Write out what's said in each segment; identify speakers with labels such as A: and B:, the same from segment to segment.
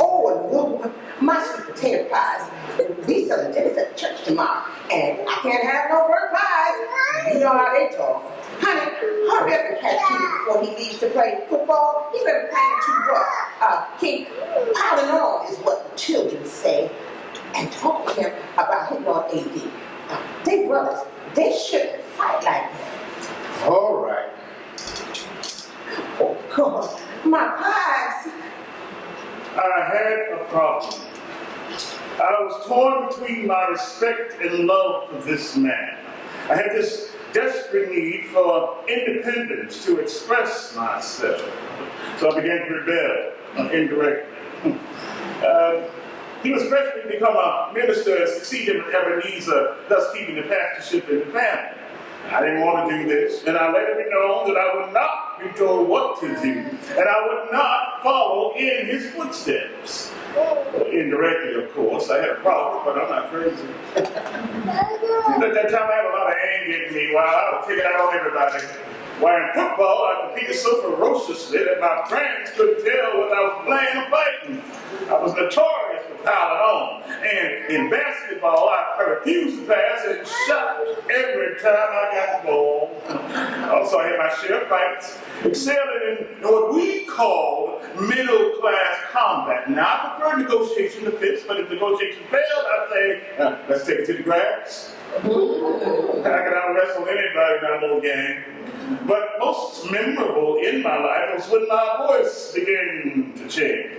A: Oh, no. My sweet potato pies. We selling dinners at the church tomorrow. And I can't have no burnt pies. You know how they talk. Honey, hurry up and catch Peter before he leaves to play football. He's been playing too rough. Keep piling on is what the children say. And talk to him about hitting on AD. They brothers. They shouldn't fight like that.
B: All right.
A: Oh, God. My pies.
C: I had a problem. I was torn between my respect and love for this man. I had this desperate need for independence to express myself. So I began to rebel indirectly. He was presently become a minister and succeeded with Ebenezer, thus keeping the pastorship in the family. I didn't want to do this, and I let it be known that I would not be told what to do, and I would not follow in his footsteps. Well, indirectly, of course, I had a problem, but I'm not crazy. At that time, I had a lot of anger in me while I was taking out on everybody. While in football, I competed so ferociously that my friends couldn't tell whether I was playing or fighting. I was notorious for piling on. And in basketball, I refused to pass and shot every time I got the ball. Also, I had my share of fights, excelling in what we called middle-class combat. Now, I prefer negotiation to fists, but if negotiation failed, I'd say, let's take it to the grass. I could out-wrestle anybody in that little game. But most memorable in my life was when my voice began to change.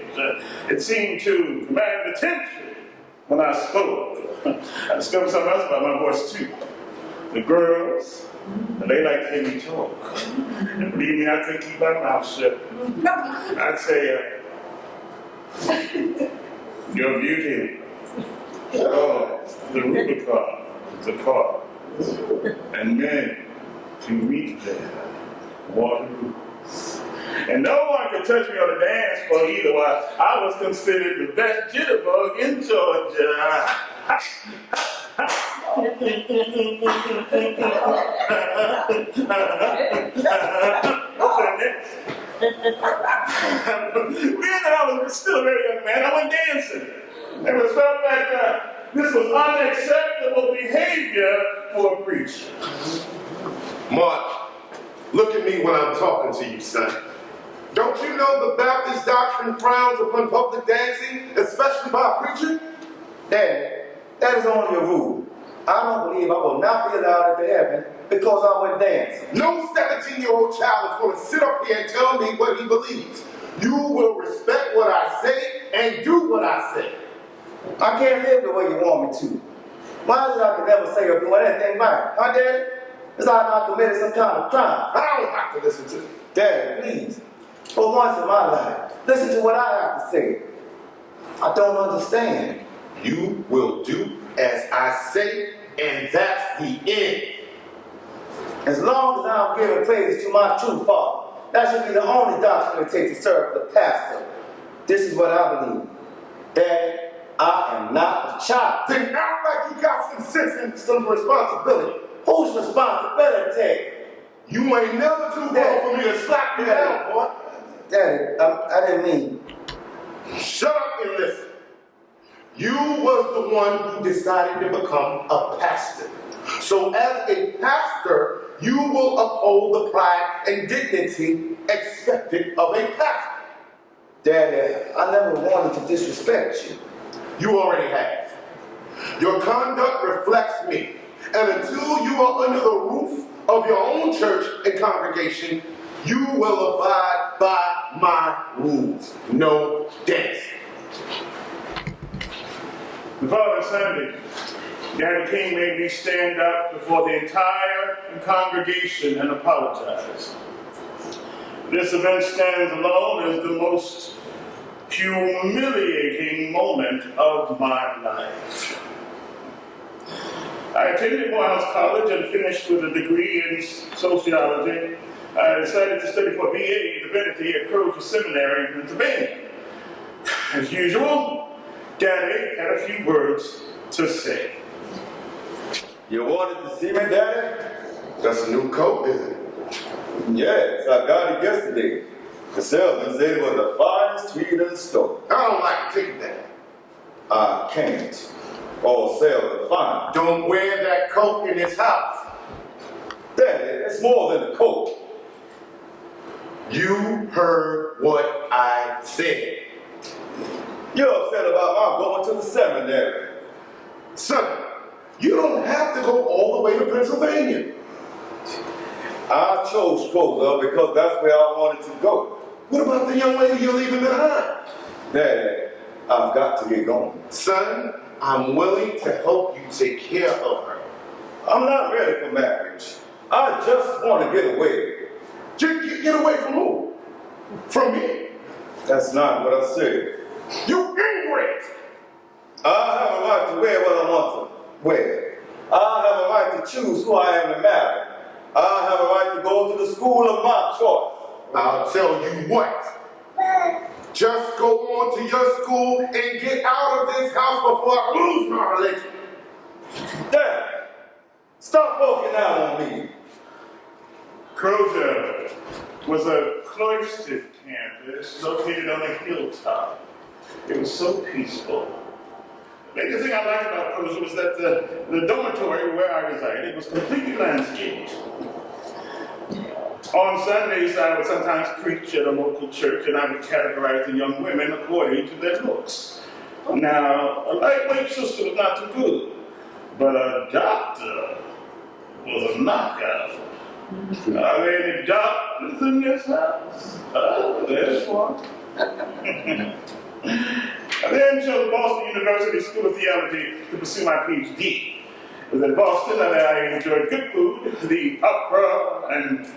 C: It seemed to command attention when I spoke. I discovered something else about my voice too. The girls, they like to hear me talk. And believe me, I couldn't keep my mouth shut. I'd say, your beauty, oh, the Rubicon, the car, and men to meet there, Waterloo. And no one could touch me on the dance floor either, while I was considered the best jitterbug in Georgia. Okay, next. Being that I was still a very young man, I went dancing. It was felt that this was unacceptable behavior for a preacher.
B: Mark, look at me when I'm talking to you, son. Don't you know the Baptist doctrine frowns upon public dancing, especially by a preacher?
D: Daddy, that is only a rule. I don't believe I will not be allowed into heaven because I went dancing.
B: No 17-year-old child is going to sit up here and tell me what he believes. You will respect what I say and do what I say.
D: I can't live the way you want me to. Why is it I can never say or do anything right? Huh, Daddy? It's like I committed some kind of crime.
B: I don't have to listen to you.
D: Daddy, please. For once in my life, listen to what I have to say. I don't understand.
B: You will do as I say, and that's the end.
D: As long as I'm giving praises to my true Father, that should be the only doctrine it takes to serve the pastor. This is what I believe. Daddy, I am not a child.
B: Then act like you got some sense and some responsibility.
D: Whose responsibility?
B: You ain't never too grown for me to slap you down, boy.
D: Daddy, I didn't mean.
B: Shut up and listen. You was the one who decided to become a pastor. So as a pastor, you will uphold the pride and dignity expected of a pastor.
D: Daddy, I never wanted to disrespect you.
B: You already have. Your conduct reflects me. And until you are under the roof of your own church and congregation, you will abide by my rules. No dancing.
C: The following Sunday, Daddy King made me stand up before the entire congregation and apologize. This event stands alone as the most humiliating moment of my life. I attended Morehouse College and finished with a degree in sociology. I decided to study for a BA in Divinity at Crozer Seminary in Pennsylvania. As usual, Daddy had a few words to say.
E: You wanted to see me, Daddy?
B: That's a new coat, isn't it?
E: Yes, I got it yesterday. The salesman said it was the finest tweed in the store.
B: I don't like to take it back.
E: I can't. Or sell the fine.
B: Don't wear that coat in this house.
E: Daddy, it's more than a coat.
B: You heard what I said.
E: You're upset about my going to the seminary.
B: Son, you don't have to go all the way to Pennsylvania.
E: I chose Stroza because that's where I wanted to go.
B: What about the young lady you're leaving behind?
E: Daddy, I've got to get going.
B: Son, I'm willing to help you take care of her.
E: I'm not ready for marriage. I just want to get away.
B: Get away from who? From me?
E: That's not what I said.
B: You ingrate!
E: I have a right to wear what I want to wear. I have a right to choose who I am to marry. I have a right to go to the school of my choice.
B: I'll tell you what. Just go on to your school and get out of this house before I lose my religion.
E: Dad, stop walking out on me.
C: Crozier was a cloistered campus located on a hilltop. It was so peaceful. The biggest thing I liked about Crozier was that the dormitory where I resided was completely landscaped. On Sundays, I would sometimes preach at a local church, and I would categorize the young women according to their looks. Now, a lightweight sister was not too good, but a doctor was a knockout. Are there any doctors in this house? There's one. I then chose Boston University School of Theology to pursue my PhD. It was at Boston that I enjoyed good food, the opera, and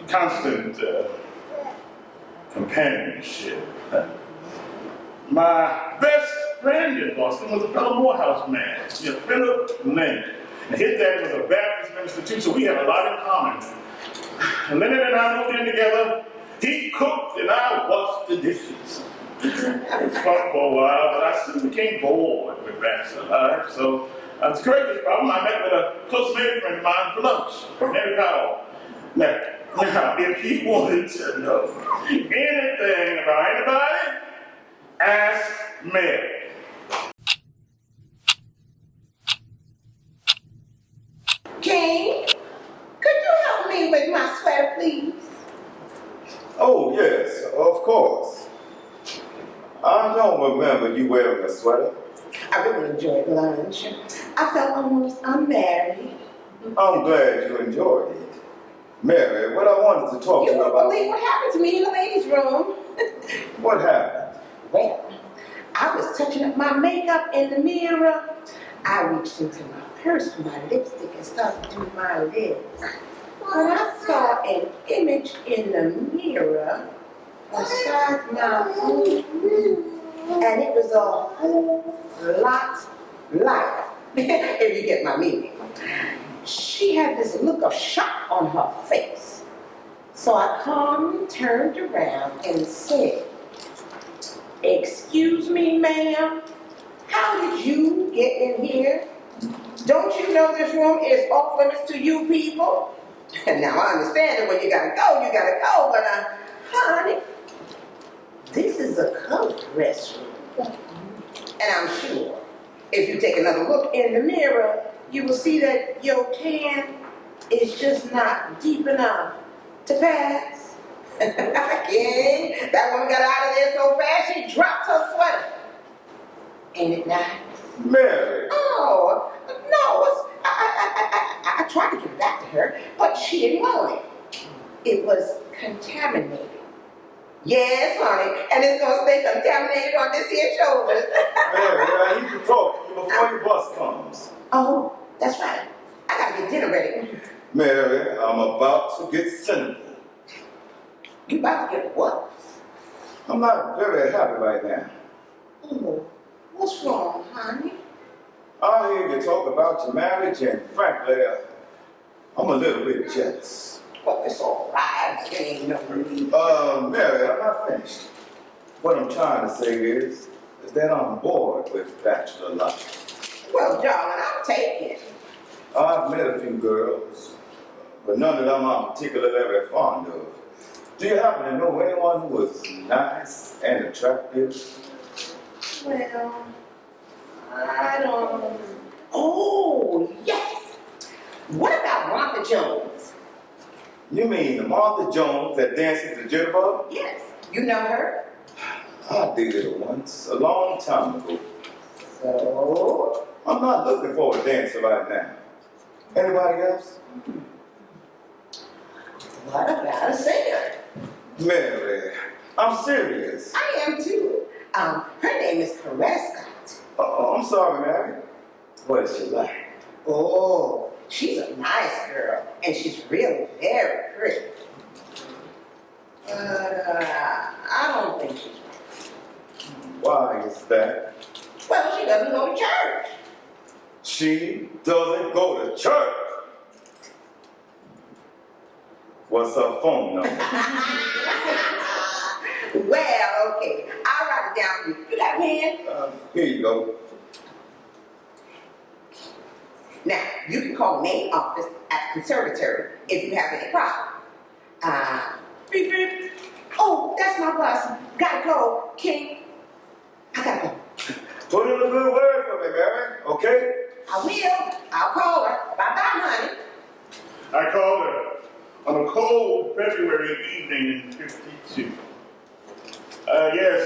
C: constant companionship. My best friend in Boston was a fellow Morehouse man, Philip Leonard. And his dad was a Baptist minister too, so we had a lot in common. And Leonard and I moved in together. He cooked and I washed the dishes. It was fun for a while, but I soon became bored with bachelor life. So to correct this problem, I met with a close male friend of mine for lunch, Mary Powell. Now, if you wanted to know anything about anybody, ask Mary.
A: Jane, could you help me with my sweater, please?
E: Oh, yes, of course. I don't remember you wearing a sweater.
A: I really enjoyed lunch. I felt almost unmarried.
E: I'm glad you enjoyed it. Mary, what I wanted to talk to
A: You
E: you
A: won't
E: about...
A: believe what happened to me in the ladies' room.
E: What happened?
A: Well, I was touching up my makeup in the mirror. I reached into my purse for my lipstick and started to do my lips. But I saw an image in the mirror besides my own, and it was a whole lot like, if you get my meaning. She had this look of shock on her face. So I calmly turned around and said, "Excuse me, ma'am, how did you get in here? Don't you know this room is off limits to you people?" And now I understand that when you gotta go, but honey, this is a covered restroom. And I'm sure if you take another look in the mirror, you will see that your tan is just not deep enough to pass. Again, that woman got out of there so fast she dropped her sweater. Ain't it nice?
E: Mary!
A: Oh, no, I tried to give it back to her, but she didn't want it. It was contaminated. Yes, honey, and it's gonna stay contaminated on this here shoulders.
E: Mary, I need to talk to you before your bus comes.
A: Oh, that's right. I gotta get dinner ready.
E: Mary, I'm about to get cynical.
A: You about to get what?
E: I'm not very happy right now.
A: Oh, what's wrong, honey?
E: I hear you talk about your marriage, and frankly, I'm a little bit jealous.
A: Well, it's all right. There ain't no need.
E: Mary, I'm not finished. What I'm trying to say is that I'm bored with bachelor life.
A: Well, darling, I'll take it.
E: I've met a few girls, but none of them I'm particularly very fond of. Do you happen to know anyone who was nice
D: and attractive.
A: Well, I don't. Oh, yes. What about Martha Jones?
D: You mean the Martha Jones that dances the jitterbug?
A: Yes. You know her?
D: I dated her once, a long time ago.
A: So?
D: I'm not looking for a dancer right now. Anybody else?
A: What about a singer?
D: Mary, I'm serious.
A: I am too. Her name is Coretta Scott.
D: Oh, I'm sorry, Mary. What is she like?
A: Oh, she's a nice girl, and she's really very pretty. I don't think she's right.
D: Why is that?
A: Well, she doesn't go to church.
D: She doesn't go to church. What's her phone number?
A: Well, okay, I'll write it down for you. You got a pen?
D: Here you go.
A: Now, you can call the main office at the conservatory if you have any problem. Beep, beep. Oh, that's my bus. Gotta go. King, I gotta go.
D: Put in a good word for me, Mary, okay?
A: I will. I'll call her. Bye-bye, honey.
C: I called her on a cold February evening in '52. Yes,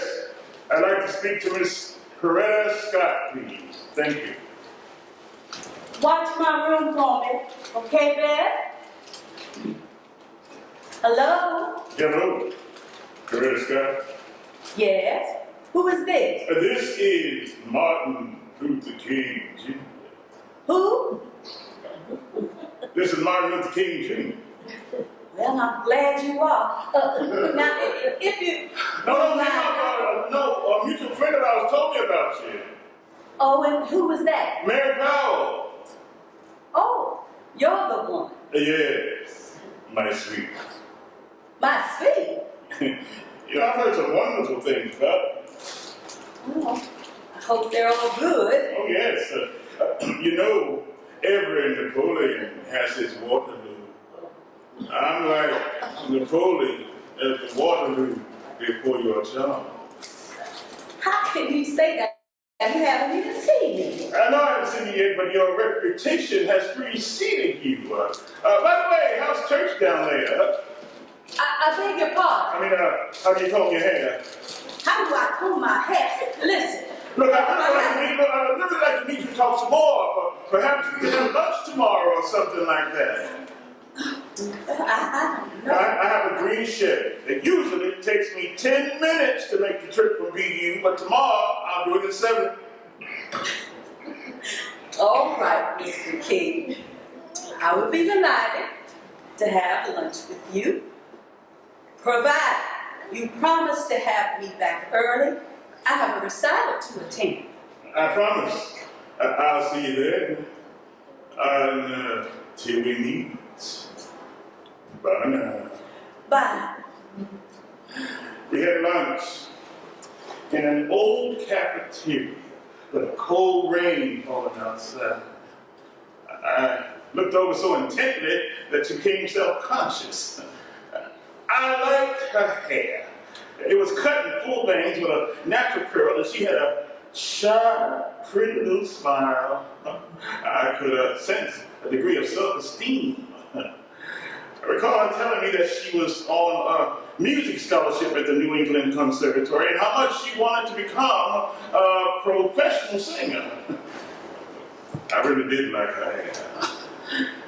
C: I'd like to speak to Miss Coretta Scott, please. Thank you.
F: Watch my room for me, okay, Beth? Hello?
C: Hello, Coretta Scott.
F: Yes? Who is this?
C: This is Martin Luther King Jr.
F: Who?
C: This is Martin Luther King Jr.
F: Well, I'm glad you are. Now, if you...
C: No, a mutual friend of ours told me about you.
F: Oh, and who was that?
C: Mary Powell.
F: Oh, you're the one.
C: Yes, my sweet.
F: My sweet.
C: You know, I've heard some wonderful things about you.
F: Well, I hope they're all good.
C: Oh, yes. You know, every Napoleon has his Waterloo. I'm like Napoleon at the Waterloo before your time.
F: How can you say that? You haven't even seen me.
C: I know I haven't seen you yet, but your reputation has preceded you. By the way, how's church down there?
F: I beg your pardon.
C: How do you comb your hair?
F: How do I comb my hair? Listen.
C: Look, I would really like to meet you to talk some more, but perhaps we can have lunch tomorrow or something like that.
F: I don't know.
C: I have a green Chevy. It usually takes me 10 minutes to make the trip from BU, but tomorrow I'll do it in 7.
F: All right, Mr. King. I would be delighted to have lunch with you, provided you promise to have me back early. I have a recital to attend.
C: I promise. I'll see you there. Until we meet. Bye now.
F: Bye.
C: We had lunch in an old cafeteria with a cold rain falling outside. I looked over so intently that she became self-conscious. I liked her hair. It was cut in full bangs with a natural curl, and she had a shy, pretty little smile. I could sense a degree of self-esteem. I recall her telling me that she was on a music scholarship at the New England Conservatory and how much she wanted to become a professional singer. I really did like her hair.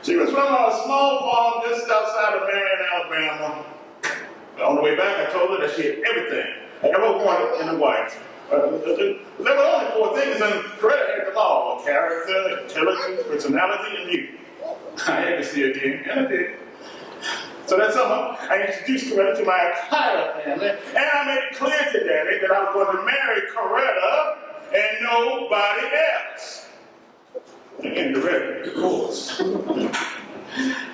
C: She was from a small farm just outside of Marion, Alabama. On the way back, I told her that she had everything. I ever wanted in a wife. There were only 4 things, and Coretta had them all: character, intelligence, personality, and youth. I had to see her again, and I did. So that summer, I introduced Coretta to my entire family, and I made it clear to Daddy that I was going to marry Coretta and nobody else. Indirectly, of course.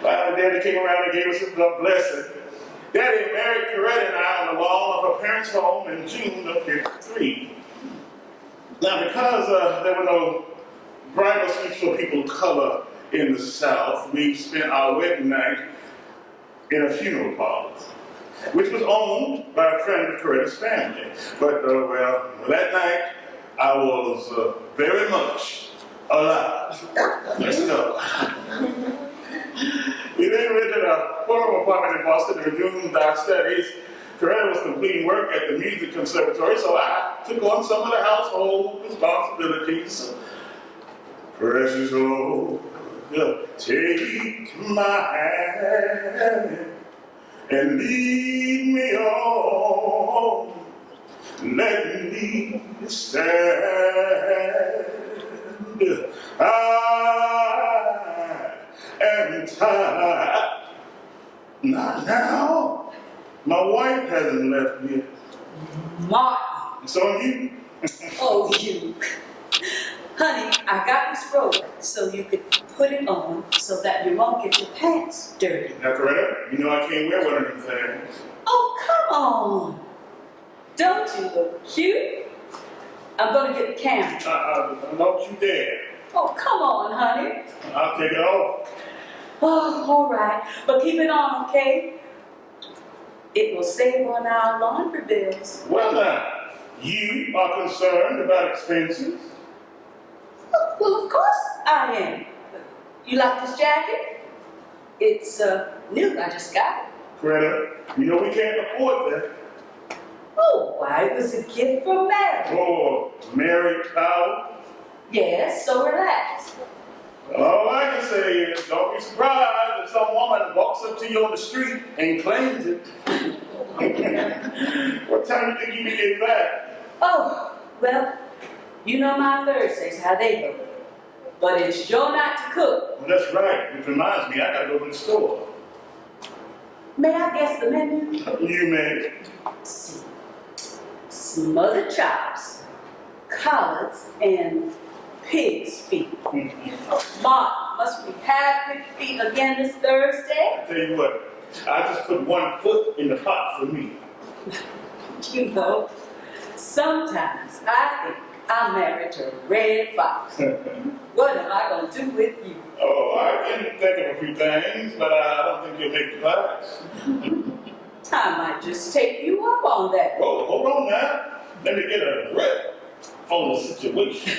C: Well, Daddy came around and gave us a blessing. Daddy married Coretta and I on the lawn of her parents' home in June of '53. Now, because there were no bridal suites for people of color in the South, we spent our wedding night in a funeral parlor. which was owned by a friend of Coretta's family. But, well, that night, I was very much alive. Let's go. We then rented a 4-room apartment in Boston and resumed our studies. Coretta was completing work at the music conservatory, so I took on some of the household responsibilities. Precious Lord, take my hand and lead me on. Let me stand. I am tired. Not now. My wife hasn't left yet.
F: Martin.
C: It's on you.
F: Oh, you. Honey, I got this robe so you could put it on so that you won't get your pants dirty.
C: Now, Coretta, you know I can't wear one of them things.
F: Oh, come on. Don't you look cute? I'm going to get the camera.
C: Don't you dare.
F: Oh, come on, honey.
C: I'll take it off.
F: Oh, all right. But keep it on, okay? It will save on our laundry bills.
C: Well, now, you are concerned about expenses?
F: Well, of course I am. You like this jacket? It's new. I just got it.
C: Coretta, you know we can't afford that.
F: Oh, why? It was a gift from Mary.
C: Oh, Mary Powell.
F: Yes, so relax.
C: Well, all I can say is don't be surprised if some woman walks up to you on the street and claims it. What time do you think you can get back?
F: Oh, well, you know my Thursdays, how they go. But it's your night to cook.
C: Well, that's right. Which reminds me, I gotta go to the store.
F: May I guess the menu?
C: You may.
F: See. Smothered chops, collards, and pig's feet. Mark, must we have pig feet again this Thursday?
C: I tell you what, I just put one foot in the pot for me.
F: You know, sometimes I think I'm married to a red fox. What am I going to do with you?
C: Oh, I can think of a few things, but I don't think you'll make the class.
F: I might just take you up on that.
C: Oh, hold on now. Let me get a grip on the situation.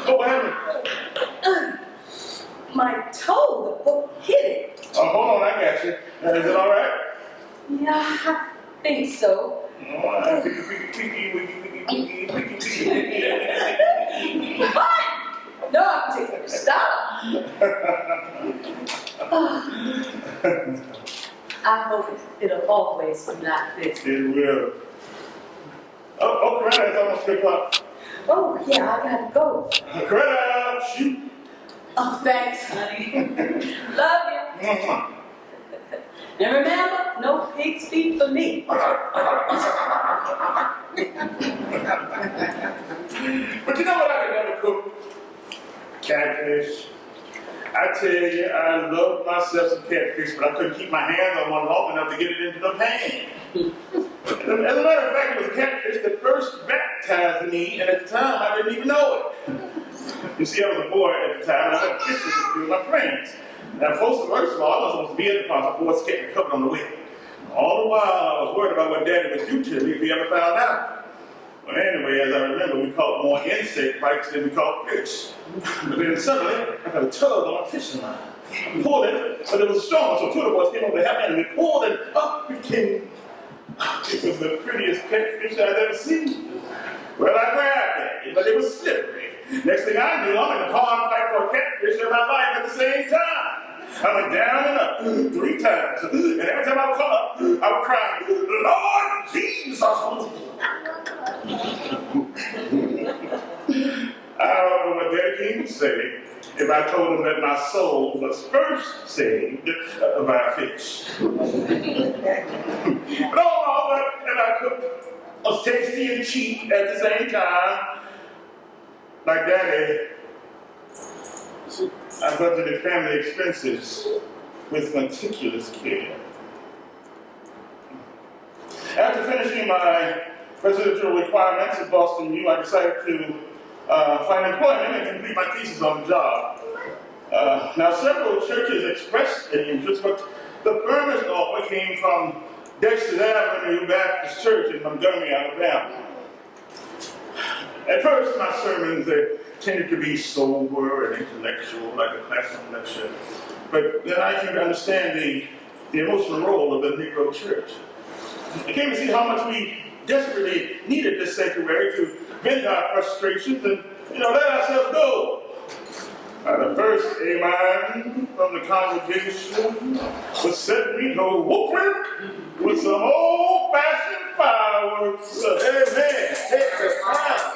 C: Go ahead.
F: My toe, the book hit it.
C: Oh, hold on, I got you. Is it all right?
F: Yeah, I think so.
C: All right.
F: What? No, I'm taking a stop. I hope it'll always be like this.
C: It will. Oh, Coretta, it's almost 3 o'clock.
F: Oh, yeah, I gotta go.
C: Coretta, shoot.
F: Oh, thanks, honey. Love you.
C: Mwah.
F: And remember, no pig's feet for me.
C: But you know what I can never cook? Catfish. I tell you, I love myself some catfish, but I couldn't keep my hands on one long enough to get it into the pan. As a matter of fact, it was a catfish that first baptized me, and at the time I didn't even know it. You see, I was a boy at the time, and I went fishing with a few of my friends. Now, first of all, I was supposed to be at the park, the boys kept me covered on the way. All the while, I was worried about what Daddy would do to me if he ever found out. Well, anyway, as I remember, we caught more insect bites than we caught fish. But then suddenly, I got a tug on my fishing line. I pulled it, but it was strong, so two of the boys came over to help me, and we pulled it up, it came. It was the prettiest catfish I'd ever seen. Well, I grabbed it, but it was slippery. Next thing I knew, I'm in a pond fight for a catfish in my life at the same time. I went down and up 3 times, and every time I would come up, I would cry, Lord Jesus! I don't know what Daddy King would say if I told him that my soul was first saved by a fish. But all that I cooked was tasty and cheap at the same time. Like Daddy, I budgeted family expenses with meticulous care. After finishing my residential requirements at Boston U, I decided to find employment and complete my thesis on the job. Now, several churches expressed an interest, but the firmest offer came from Dexter Avenue Baptist Church in Montgomery, Alabama. At first, my sermons tended to be sober and intellectual, like a classroom lecture. But then I came to understand the emotional role of the Negro church. I came to see how much we desperately needed this sanctuary to vent our frustrations and, let ourselves go. The first amen from the congregation was set me to whooping with some old-fashioned fireworks. Amen.
D: Take the time.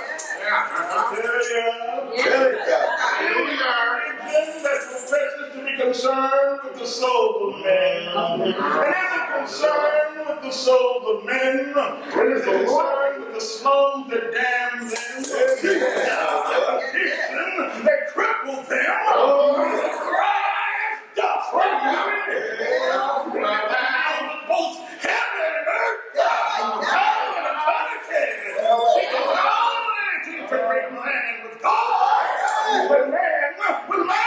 C: That professes to be concerned with the souls of men. And is it concerned with the souls of men? And is it concerned with the slums that damn them? Addiction that crippled them? Christ does both heaven and earth. Time and eternity. To break man with God, but man with man.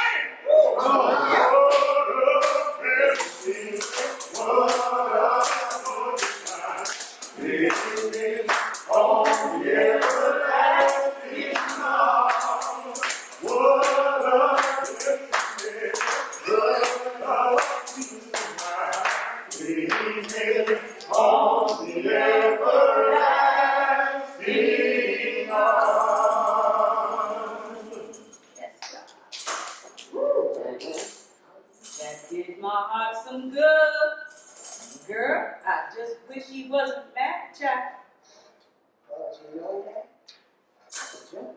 F: That did my heart some good. Girl, I just wish he wasn't mad, child.
A: Well, you know that? I could jump on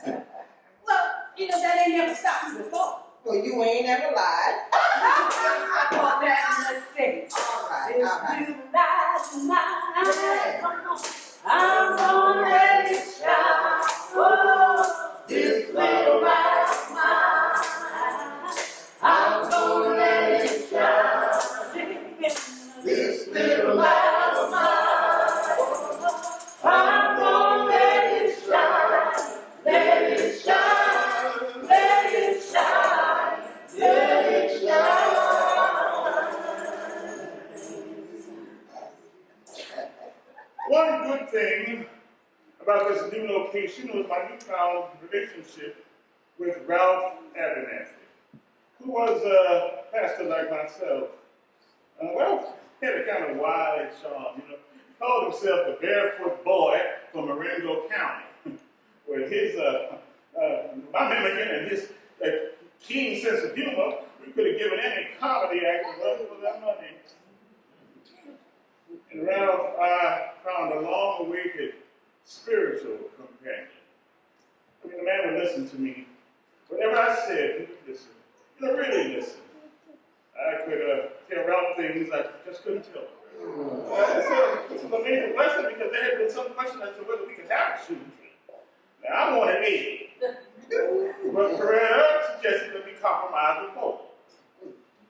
A: that.
F: Well, that ain't never stopped me before.
A: Well, you ain't never lied.
F: I call that in the States.
A: All right.
F: This blue light tonight, I'm gonna let it shine. Oh, this little light of mine, I'm gonna let it shine. This little light of mine, I'm gonna let it shine. Let it shine, let it shine, let it shine.
C: One good thing about this new location was my newfound relationship with Ralph Abernathy, who was a pastor like myself. Ralph had a kind of wild charm, He called himself the barefoot boy from Marengo County. With his, my mimicking and his keen sense of humor, we could have given any comedy actor money for that money. And Ralph, I found a long-awaited spiritual companion. The man would listen to me. Whatever I said, he would listen. Really listen. I could tell Ralph things I just couldn't tell him. This was a major blessing because there had been some question as to whether we could have a shooting team. Now, I wanted 8. But Coretta suggested that we compromise with 4.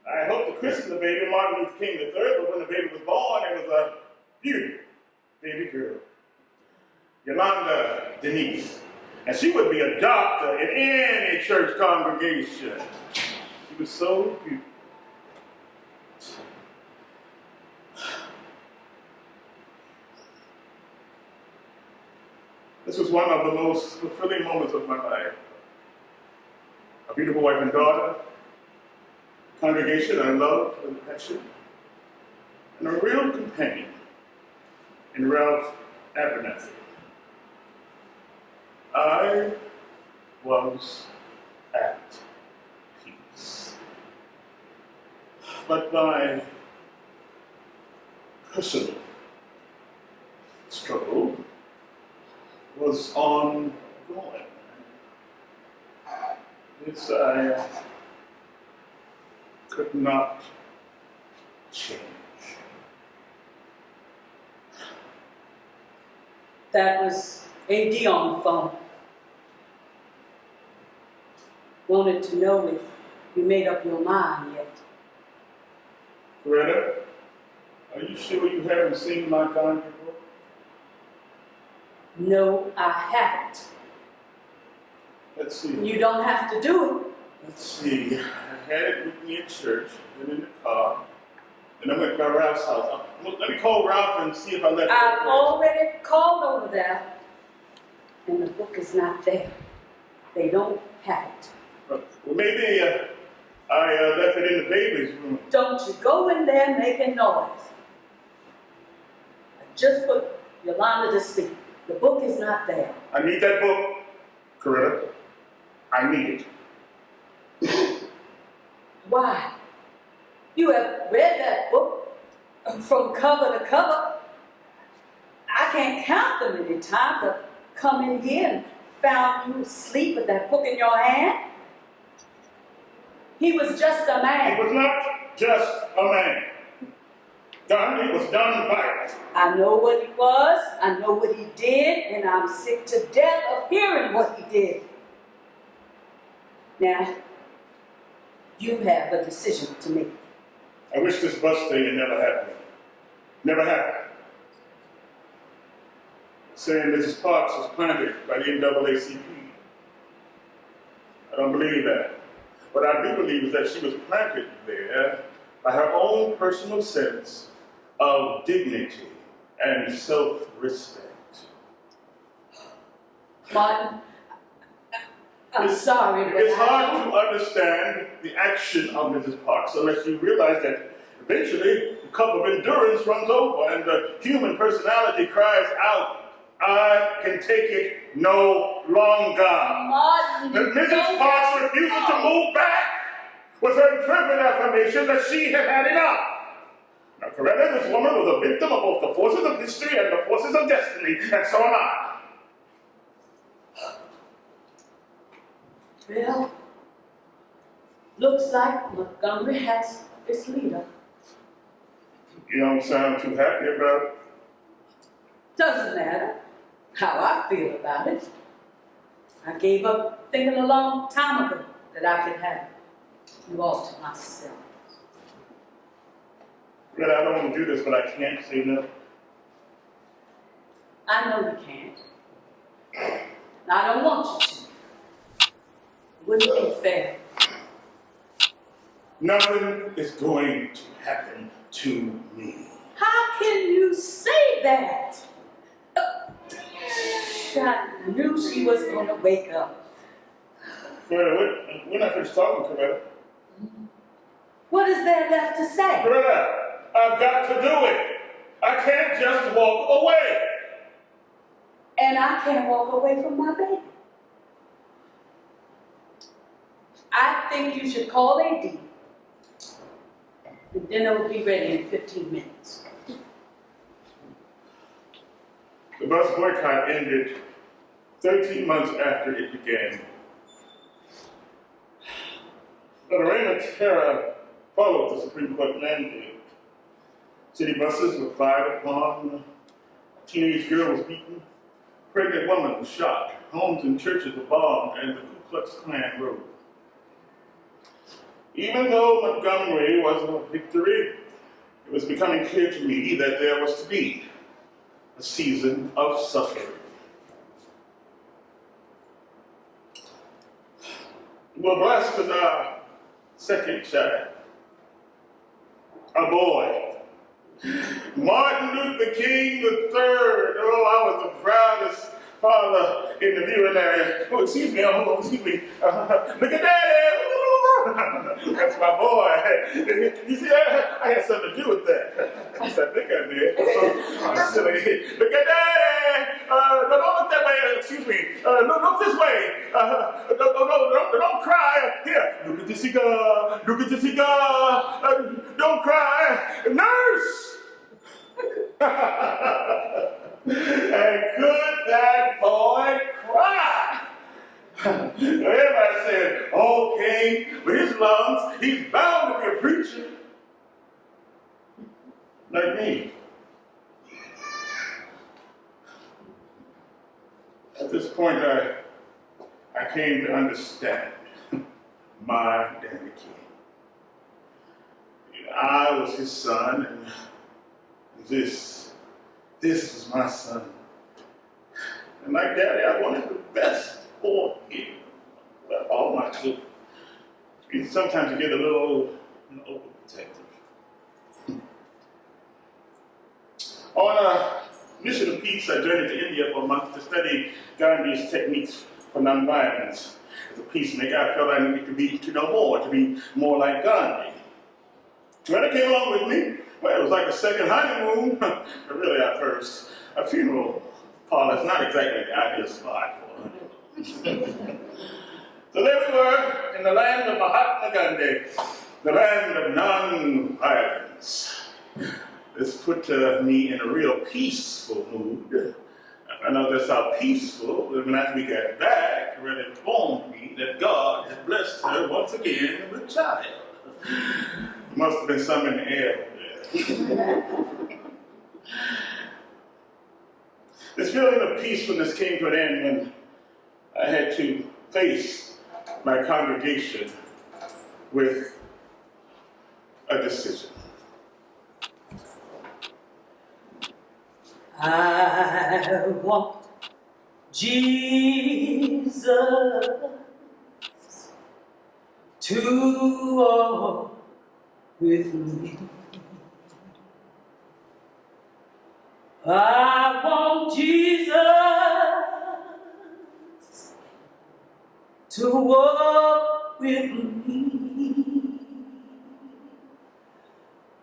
C: I had hoped to christen the baby Martin Luther King III, but when the baby was born, it was a beautiful baby girl, Yolanda Denise. And she would be a doctor in any church congregation. She was so beautiful. This was one of the most fulfilling moments of my life. A beautiful wife and daughter, congregation I loved with passion, and a real companion in Ralph Abernathy. I was at peace. But my personal struggle was ongoing. This I could not change.
F: That was AD on the phone. Wanted to know if you made up your mind yet.
C: Coretta, are you sure you haven't seen my Gandhi book?
F: No, I haven't.
C: Let's see.
F: You don't have to do it.
C: Let's see. I had it with me at church, then in the car, and I went by Ralph's house. Let me call Ralph and see if I left
F: I've
C: it.
F: already called over there, and the book is not there. They don't have it.
C: Well, maybe I left it in the baby's room.
F: Don't you go in there making noise. I just put Yolanda to sleep. The book is not there.
C: I need that book, Coretta. I need it.
F: Why? You have read that book from cover to cover. I can't count the many times I've come in here and found you asleep with that book in your hand. He was just a
C: He
F: man.
C: was not just a man. Done, it was done right.
F: I know what he was, I know what he did, and I'm sick to death of hearing what he did. Now, you have a decision to make.
C: I wish this bus thing had never happened. Never happened. Saying Mrs. Parks was planted by the NAACP. I don't believe that. What I do believe is that she was planted there by her own personal sense of dignity and self-respect.
F: Martin, I'm sorry, but
C: It's
F: I
C: hard
F: don't-
C: to understand the action of Mrs. Parks unless you realize that eventually the cup of endurance runs over and the human personality cries out, I can take it no longer.
F: Martin, you
C: Mrs.
F: don't
C: Parks
F: have to
C: refused to
F: go.
C: move back with her intrepid affirmation that she had had enough. Now, Coretta, this woman was a victim of both the forces of history and the forces of destiny, and so am I.
F: Well, looks like Montgomery has its leader.
C: You don't sound too happy about it.
F: Doesn't matter how I feel about it. I gave up thinking a long time ago that I could have you all to myself.
C: Coretta, I don't want to do this, but I can't say no.
F: I know you can't. And I don't want you to. It wouldn't be fair.
C: Nothing is going to happen to me.
F: How can you say that? I knew she was going to wake up.
C: Coretta, we're not finished talking, Coretta.
F: What is there left to say?
C: Coretta, I've got to do it. I can't just walk away.
F: And I can't walk away from my baby. I think you should call AD. The dinner will be ready in 15 minutes.
C: The bus boycott ended 13 months after it began. But a reign of terror followed the Supreme Court mandate. City buses were fired upon, a teenage girl was beaten, a pregnant woman was shot, homes and churches were bombed, and the Ku Klux Klan rose. Even though Montgomery was a victory, it was becoming clear to me that there was to be a season of suffering. We were blessed with our second child, a boy. Martin Luther King III. Oh, I was the proudest father in the viewing area. Oh, excuse me. Look at Daddy. That's my boy. You see, I had something to do with that. At least I think I did. I'm silly. Look at Daddy. No, don't look that way. Excuse me. Look this way. Don't cry. Here, look at the cigar. Look at the cigar. Don't cry. Nurse. And could that boy cry? Everybody said, oh, King, with his lungs, he's bound to be a preacher. Like me. At this point, I came to understand my Daddy King. I was his son, and this was my son. And like Daddy, I wanted the best for him. all my children. Sometimes you get a little overprotective. On a mission of peace, I journeyed to India for a month to study Gandhi's techniques for nonviolence. As a peacemaker, I felt I needed to know more, to be more like Gandhi. When I came along with me, well, it was like a second honeymoon, but really at first, a funeral parlor is not exactly the ideal spot for a honeymoon. So there we were, in the land of Mahatma Gandhi, the land of non-violence. This put me in a real peaceful mood. I know that's how peaceful, when after we got back, Red informed me that God had blessed her once again with a child. Must have been some in the air there. This feeling of peacefulness came to an end when I had to face my congregation with a decision.
F: I want Jesus to walk with me. I want Jesus to walk with me.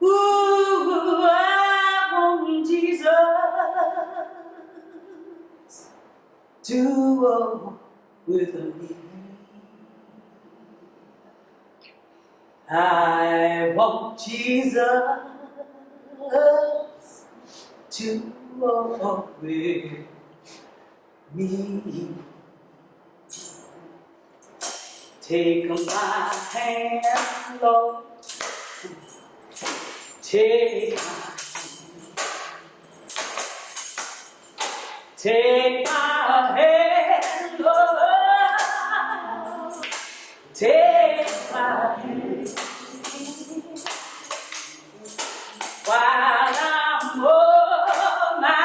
F: Ooh, I want Jesus to walk with me. I want Jesus to walk with me. Take my hand, Lord. Take my hand, Lord. Take my hand. While I'm on my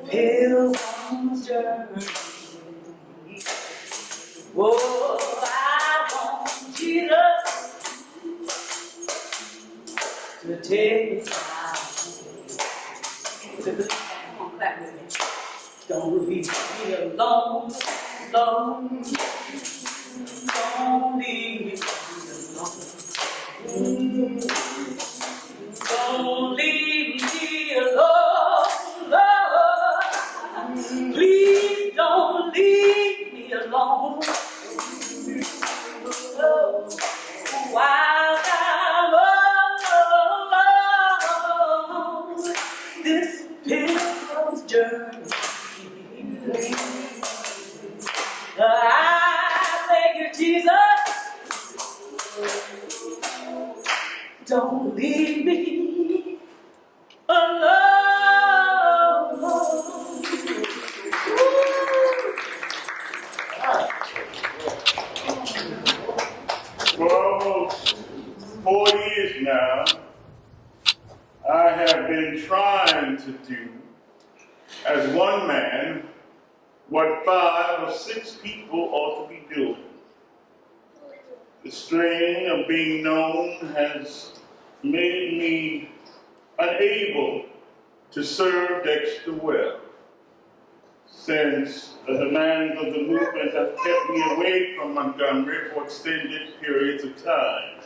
F: pilgrim's journey. Oh, I want Jesus to take my hand. Come on, clap with me. Don't leave me alone, alone. Don't leave me alone. Don't leave me alone, Lord. Please don't leave me alone. While I'm alone, this pilgrim's journey. I beg you, Jesus. Don't leave me alone.
C: For almost 4 years now, I have been trying to do, as one man, what 5 or 6 people ought to be doing. The strain of being known has made me unable to serve Dexter well, since the demands of the movement have kept me away from Montgomery for extended periods of time.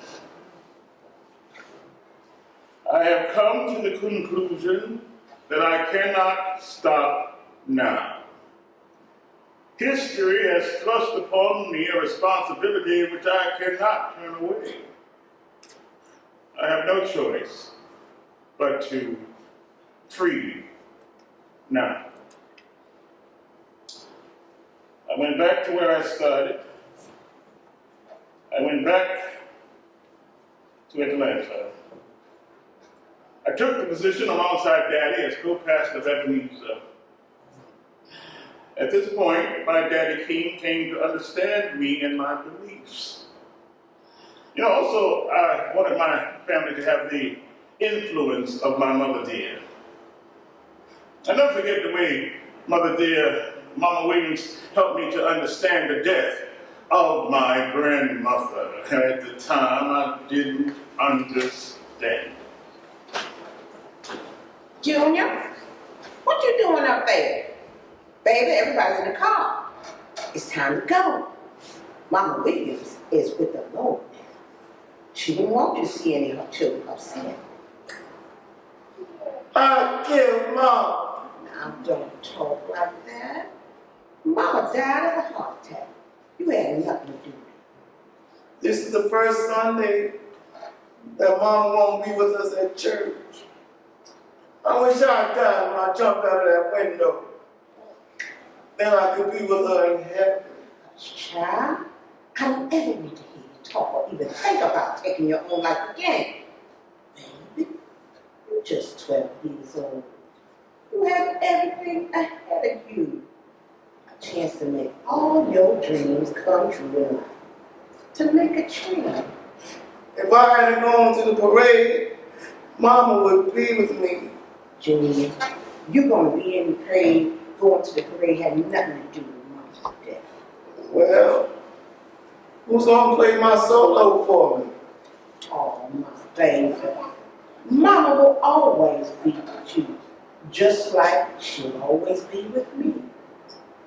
C: I have come to the conclusion that I cannot stop now. History has thrust upon me a responsibility which I cannot turn away. I have no choice but to free now. I went back to where I started. I went back to Atlanta. I took the position alongside Daddy as co-pastor of Ebenezer. At this point, my daddy King came to understand me and my beliefs. Also, I wanted my family to have the influence of my mother dear. I never forget the way Mother dear Mama Williams helped me to understand the death of my grandmother. At the time, I didn't understand.
A: Junior, what you doing up there? Baby, everybody's in the car. It's time to go. Mama Williams is with the Lord now. She didn't want you to see any of her children upset.
D: I killed Mom.
A: Now, don't talk like that. Mama died of a heart attack. You had nothing to do with it.
D: This is the first Sunday that Mom won't be with us at church. I wish I died when I jumped out of that window. Then I could be with her in heaven.
A: Child, I don't ever need to hear you talk or even think about taking your own life again. Baby, you're just 12 years old. You have everything ahead of you. A chance to make all your dreams come true in life. To make a change.
D: If I hadn't gone to the parade, Mama would be with me.
A: Junior, you're going to be in the parade. Going to the parade had nothing to do with Mama's death.
D: Well, who's gonna play my solo for me?
A: Oh, my baby. Mama will always be with you, just like she'll always be with me.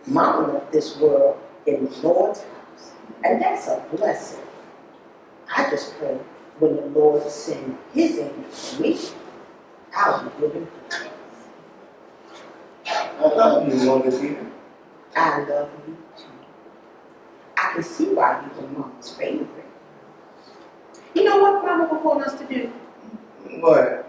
A: Mama left this world in the Lord's house, and that's a blessing. I just pray when the Lord sends his angels to me, I'll be living peace.
D: I love you, Mother dear.
A: I love you too. I can see why you were Mama's favorite. You know what Mama would want us to do?
D: What?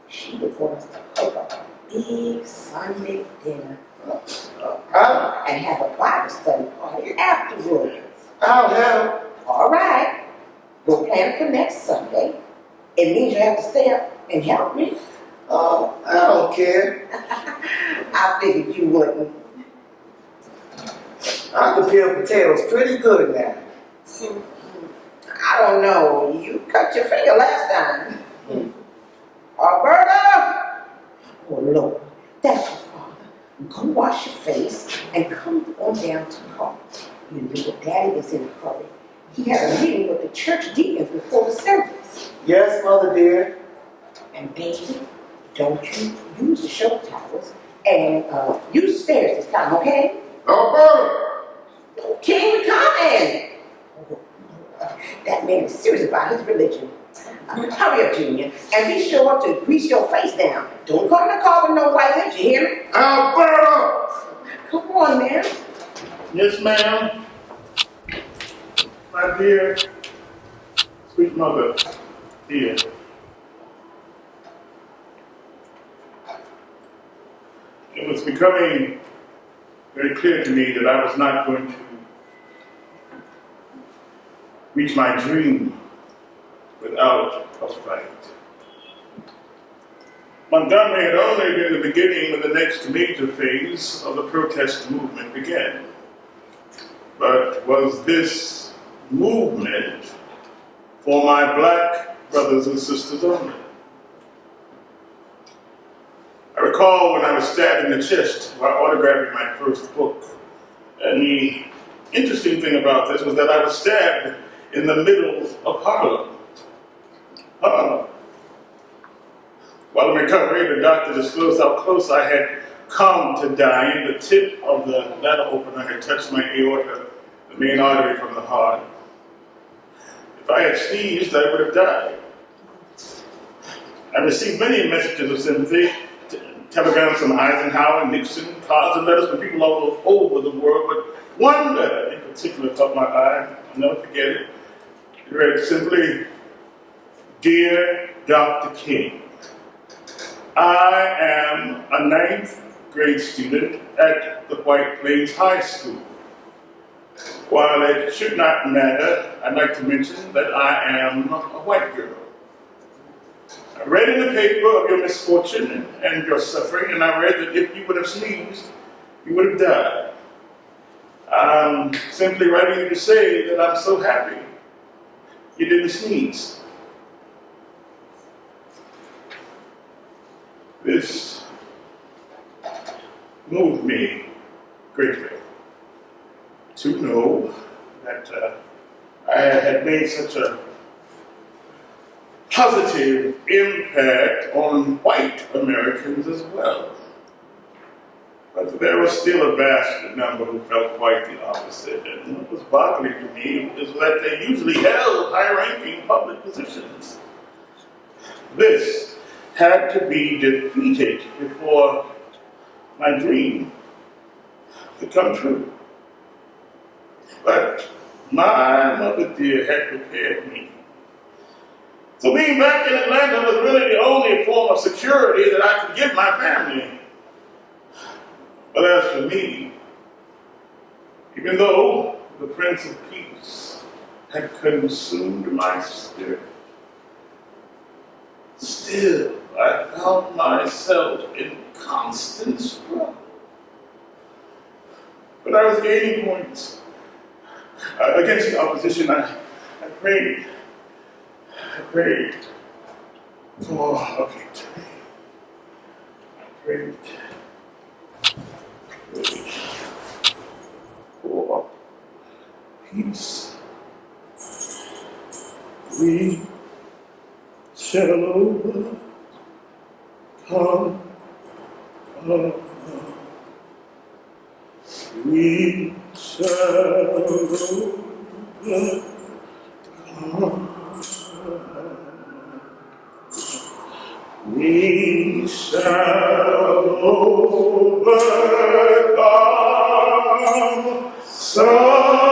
A: She would want us to cook up a big Sunday dinner and have a Bible study party afterwards.
D: I'll help.
A: All right. We'll plan it for next Sunday. It means you have to stay up and help me.
D: Oh, I don't care.
A: I figured you wouldn't.
D: I can peel potatoes pretty good now.
A: I don't know. You cut your finger last time. Alberta! Oh, Lord. That's your father. Go wash your face and come on down to the car. You know that Daddy is in a hurry. He had a meeting with the church deacons before the service.
D: Yes, Mother dear.
A: And baby, don't you use the show towels and use the stairs this time, okay?
B: Alberta!
A: King, we coming! That man is serious about his religion. Hurry up, Junior, and be sure to grease your face down. Don't come in the car with no white lips, you hear me?
B: Alberta!
A: Come on, man.
C: Yes, ma'am. My dear, sweet mother, dear. It was becoming very clear to me that I was not going to reach my dream without a fight. Montgomery had only been the beginning when the next major phase of the protest movement began. But was this movement for my black brothers and sisters only? I recall when I was stabbed in the chest while autographing my first book. And the interesting thing about this was that I was stabbed in the middle of Harlem. While in recovery, the doctor disclosed how close I had come to dying. The tip of the letter opener had touched my aorta, the main artery from the heart. If I had sneezed, I would have died. I received many messages of sympathy, telegrams from Eisenhower, Nixon, cards and letters from people all over the world, but one letter in particular caught my eye. I'll never forget it. It read simply, "Dear Dr. King, I am a 9th grade student at the White Plains High School. While it should not matter, I'd like to mention that I am a white girl. I read in the paper of your misfortune and your suffering, and I read that if you would have sneezed, you would have died. I'm simply writing you to say that I'm so happy you didn't sneeze." This moved me greatly to know that I had made such a positive impact on white Americans as well. But there was still a vast number who felt quite the opposite. And what was boggling to me is that they usually held high-ranking public positions. This had to be defeated before my dream could come true. But my mother dear had prepared me. So being back in Atlanta was really the only form of security that I could give my family. But as for me, even though the Prince of Peace had consumed my spirit, still I found myself in constant struggle. But I was gaining points. Against the opposition, I prayed. I prayed for a victory. I prayed for peace. We shall overcome. We shall overcome. We shall overcome someday.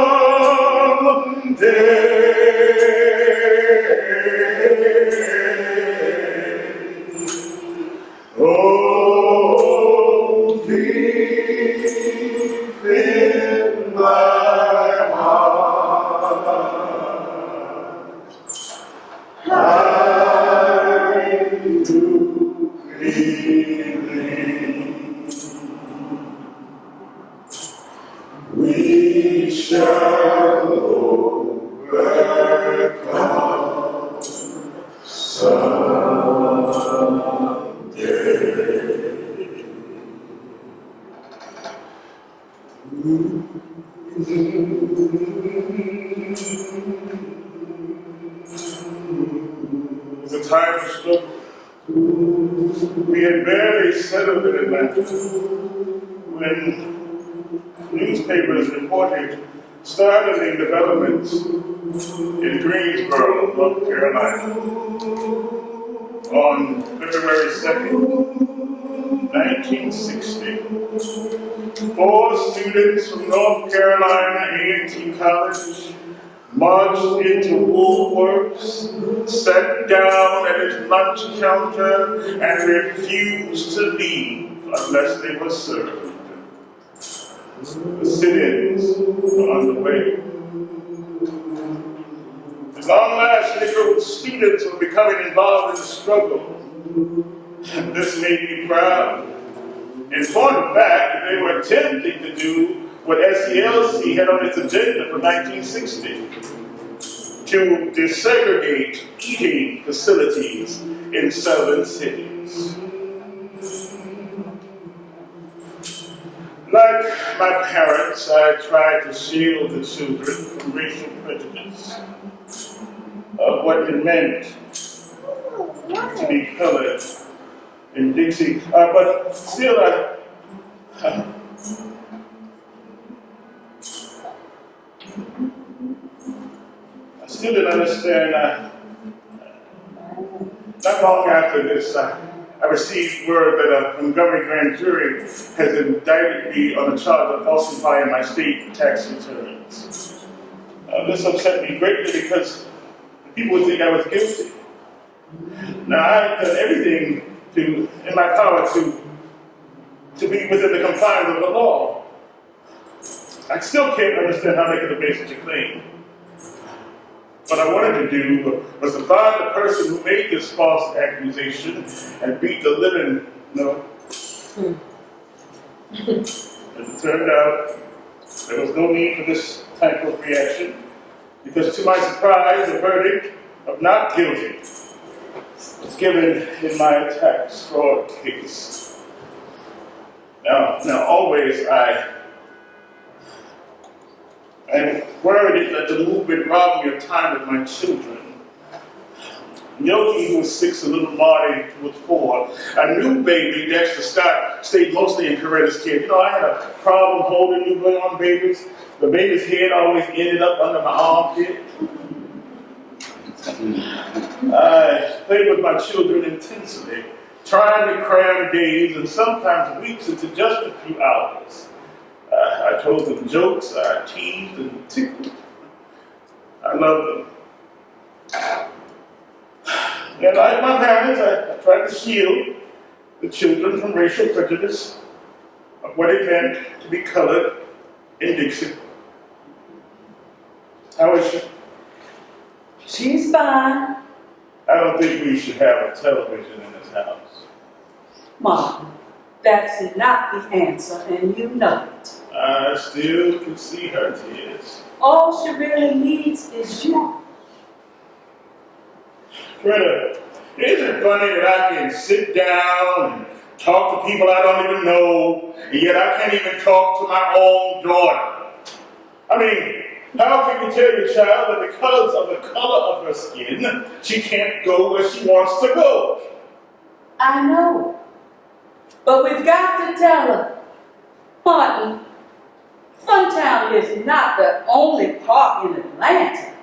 C: Oh, deep in my heart, I do believe we shall overcome someday. It was a time of struggle. We had barely settled in Atlanta when newspapers reported startling developments in Greensboro, North Carolina. On February 2nd, 1960, 4 students from North Carolina A&T College marched into Woolworth's, sat down at its lunch counter, and refused to leave unless they were served. The sit-ins were underway. At long last, Negro students were becoming involved in the struggle. And this made me proud. In point of fact, they were attempting to do what SELC had on its agenda for 1960, to desegregate eating facilities in southern cities. Like my parents, I tried to shield the children from racial prejudice of what it meant to be colored in Dixie. But still, I still didn't understand. Not long after this, I received word that a Montgomery grand jury has indicted me on a charge of falsifying my state tax returns. This upset me greatly because people would think I was guilty. Now, I've done everything in my power to be within the confines of the law. I still can't understand how they could have made such a claim. What I wanted to do was to find the person who made this false accusation and beat the living, As it turned out, there was no need for this type of reaction, because to my surprise, the verdict of not guilty was given in my tax fraud case. Now always I I'm worried that the movement robbed me of time with my children. Yogi, who was 6, and little Marty, who was 4. A new baby, Dexter Scott, stayed mostly in Coretta's care. You know, I had a problem holding newborn babies. The baby's head always ended up under my armpit. I played with my children intensely, trying to cram days and sometimes weeks into just a few hours. I told them jokes, I teased and tickled. I loved them. And like my parents, I tried to shield the children from racial prejudice of what it meant to be colored in Dixie. How is she?
F: She's fine.
C: I don't think we should have a television in this house.
F: Mom, that's not the answer, and you know it.
C: I still can see her tears.
F: All she really needs is you.
C: Greta, isn't it funny that I can sit down and talk to people I don't even know, and yet I can't even talk to my own daughter? I mean, how can you tell your child that because of the color of her skin, she can't go where she wants to go?
F: I know. But we've got to tell her, Martin, Funtown is not the only park in Atlanta.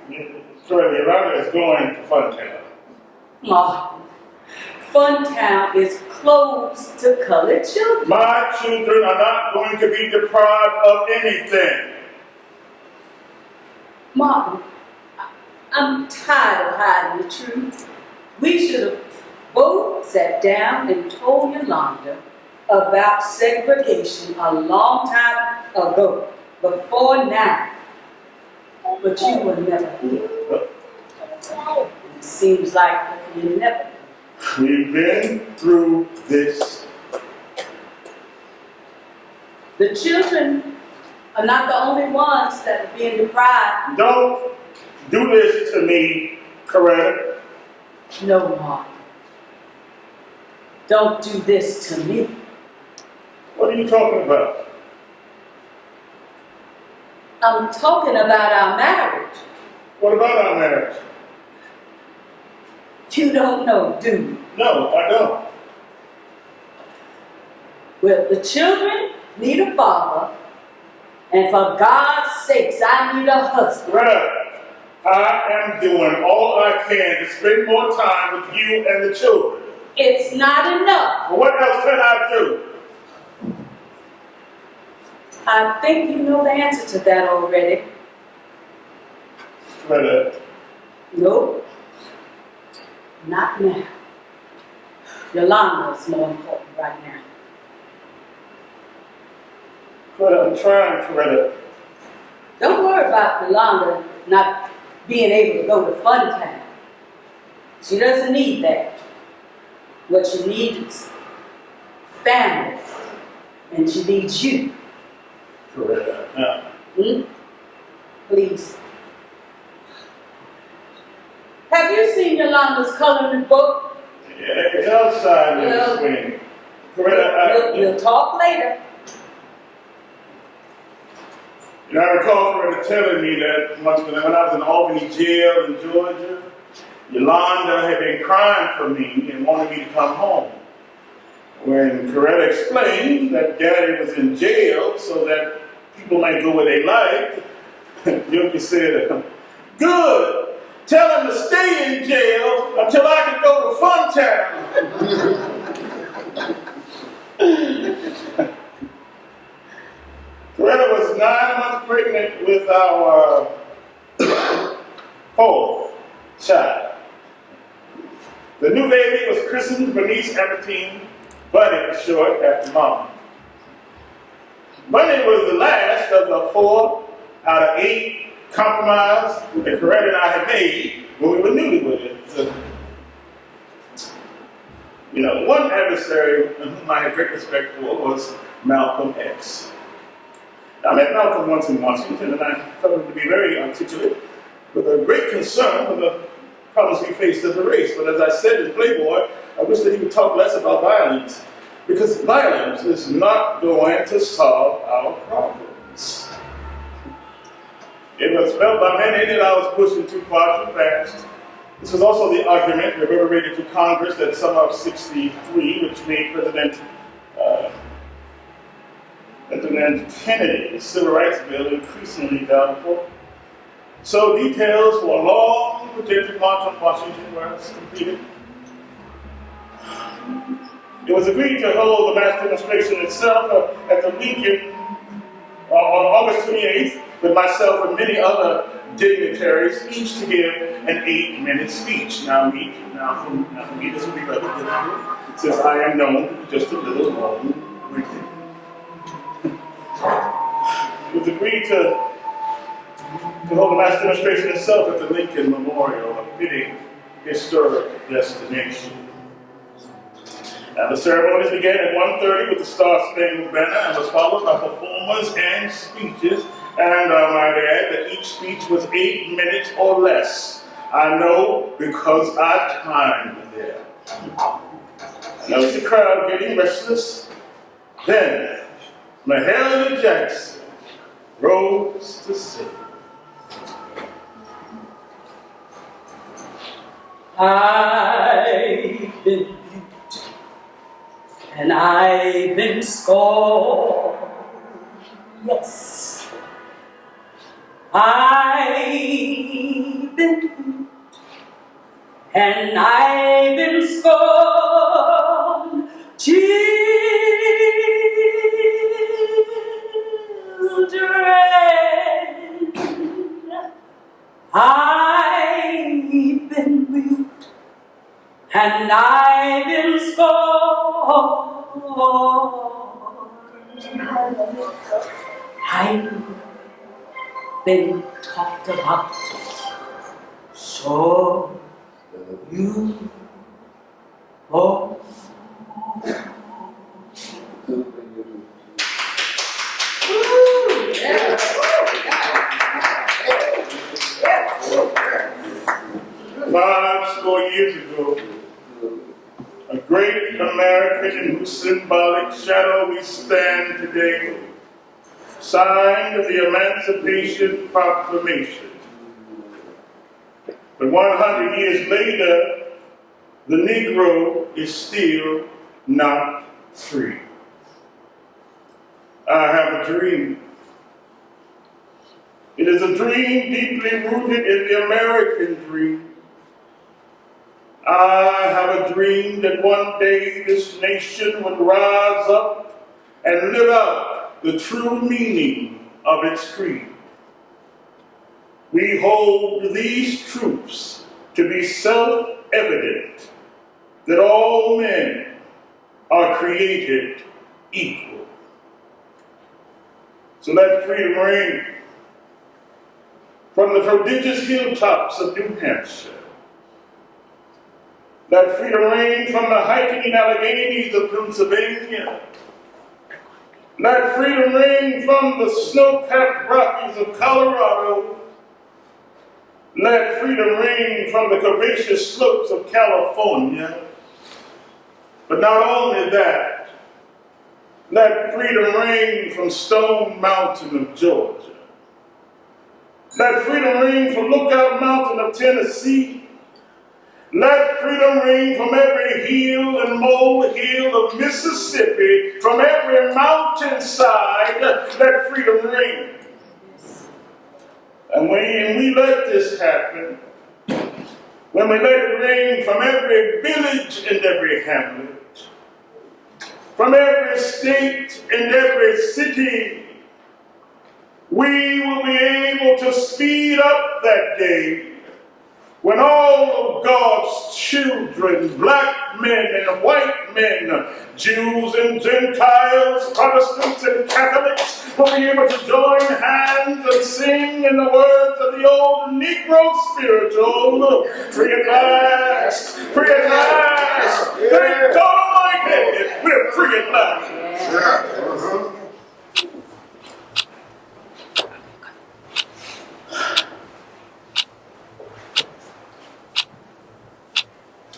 C: Sorry, Yolanda is going to Funtown.
F: Martin, Funtown is closed to colored children.
C: My children are not going to be deprived of anything.
F: Martin, I'm tired of hiding the truth. We should have both sat down and told Yolanda about segregation a long time ago, before now. But you were never here. It seems like you never.
C: We've been through this.
F: The children are not the only ones that are being deprived.
C: Don't do this to me, Coretta.
F: No, Mark. Don't do this to me.
C: What are you talking about?
F: I'm talking about our marriage.
C: What about our marriage?
F: You don't know, do you?
C: No, I don't.
F: Well, the children need a father, and for God's sakes, I need a husband.
C: Coretta, I am doing all I can to spend more time with you and the children.
F: It's not enough.
C: But what else can I do?
F: I think you know the answer to that already.
C: Coretta,
F: Nope. Not now. Yolanda is more important right now.
C: Coretta, I'm trying, Coretta.
F: Don't worry about Yolanda not being able to go to Funtown. She doesn't need that. What she needs is family. And she needs you.
C: Coretta, now.
F: Please. Have you seen Yolanda's coloring book?
C: Yeah, it's outside in the swing. Coretta,
F: We'll talk later.
C: you know, I recall Coretta telling me that once when I was in Albany jail in Georgia, Yolanda had been crying for me and wanted me to come home. When Coretta explained that Daddy was in jail so that people might go where they like, Yogi said, good, tell him to stay in jail until I can go to Funtown. Coretta was 9 months pregnant with our 4th child. The new baby was christened Bernice Evertine, Bunny for short, after Mom. Bunny was the last of the 4 out of 8 compromises that Coretta and I had made when we were newlyweds. So, you know, one adversary whom I had great respect for was Malcolm X. I met Malcolm once in Washington, and I found him to be very articulate, with a great concern for the problems we faced as a race. But as I said in Playboy, I wish that he would talk less about violence, because violence is not going to solve our problems. It was felt by many that I was pushing too far too fast. This was also the argument reverberated to Congress that summer of '63, which made President Kennedy's Civil Rights Bill increasingly doubtful. So details for a long projected march on Washington were completed. It was agreed to hold the mass demonstration itself at the Lincoln on August 28th, with myself and many other dignitaries, each to give an 8-minute speech. Now for me, this will be rather difficult, since I am known to be just a little long-winded. It was agreed to hold the mass demonstration itself at the Lincoln Memorial, a fitting historic destination. And the ceremonies began at 1:30 with the Star-Spangled Banner and was followed by performers and speeches. And I might add that each speech was 8 minutes or less. I know because I timed there. Notice the crowd getting restless. Then Mahalia Jackson rose to sing.
F: I've been beaut and I've been scorned. Yes, I've been beaut and I've been scorned. Children, I've been mute and I've been scorned. I've been talked about, so you oh.
C: Five score years ago, a great American in whose symbolic shadow we stand today, signed the Emancipation Proclamation. But 100 years later, the Negro is still not free. I have a dream. It is a dream deeply rooted in the American dream. I have a dream that one day this nation would rise up and live out the true meaning of its creed. We hold these truths to be self-evident, that all men are created equal. So let freedom ring from the prodigious hilltops of New Hampshire. Let freedom ring from the hiking Alleghenies of Pennsylvania. Let freedom ring from the snow-capped Rockies of Colorado. Let freedom ring from the curvaceous slopes of California. But not only that, let freedom ring from Stone Mountain of Georgia. Let freedom ring from Lookout Mountain of Tennessee. Let freedom ring from every hill and molehill of Mississippi, from every mountainside, let freedom ring. And when we let this happen, when we let it ring from every village and every hamlet, from every state and every city, we will be able to speed up that day when all of God's children, black men and white men, Jews and Gentiles, Protestants and Catholics, will be able to join hands and sing in the words of the old Negro spiritual, free at last, free at last, thank God Almighty, we're free at last.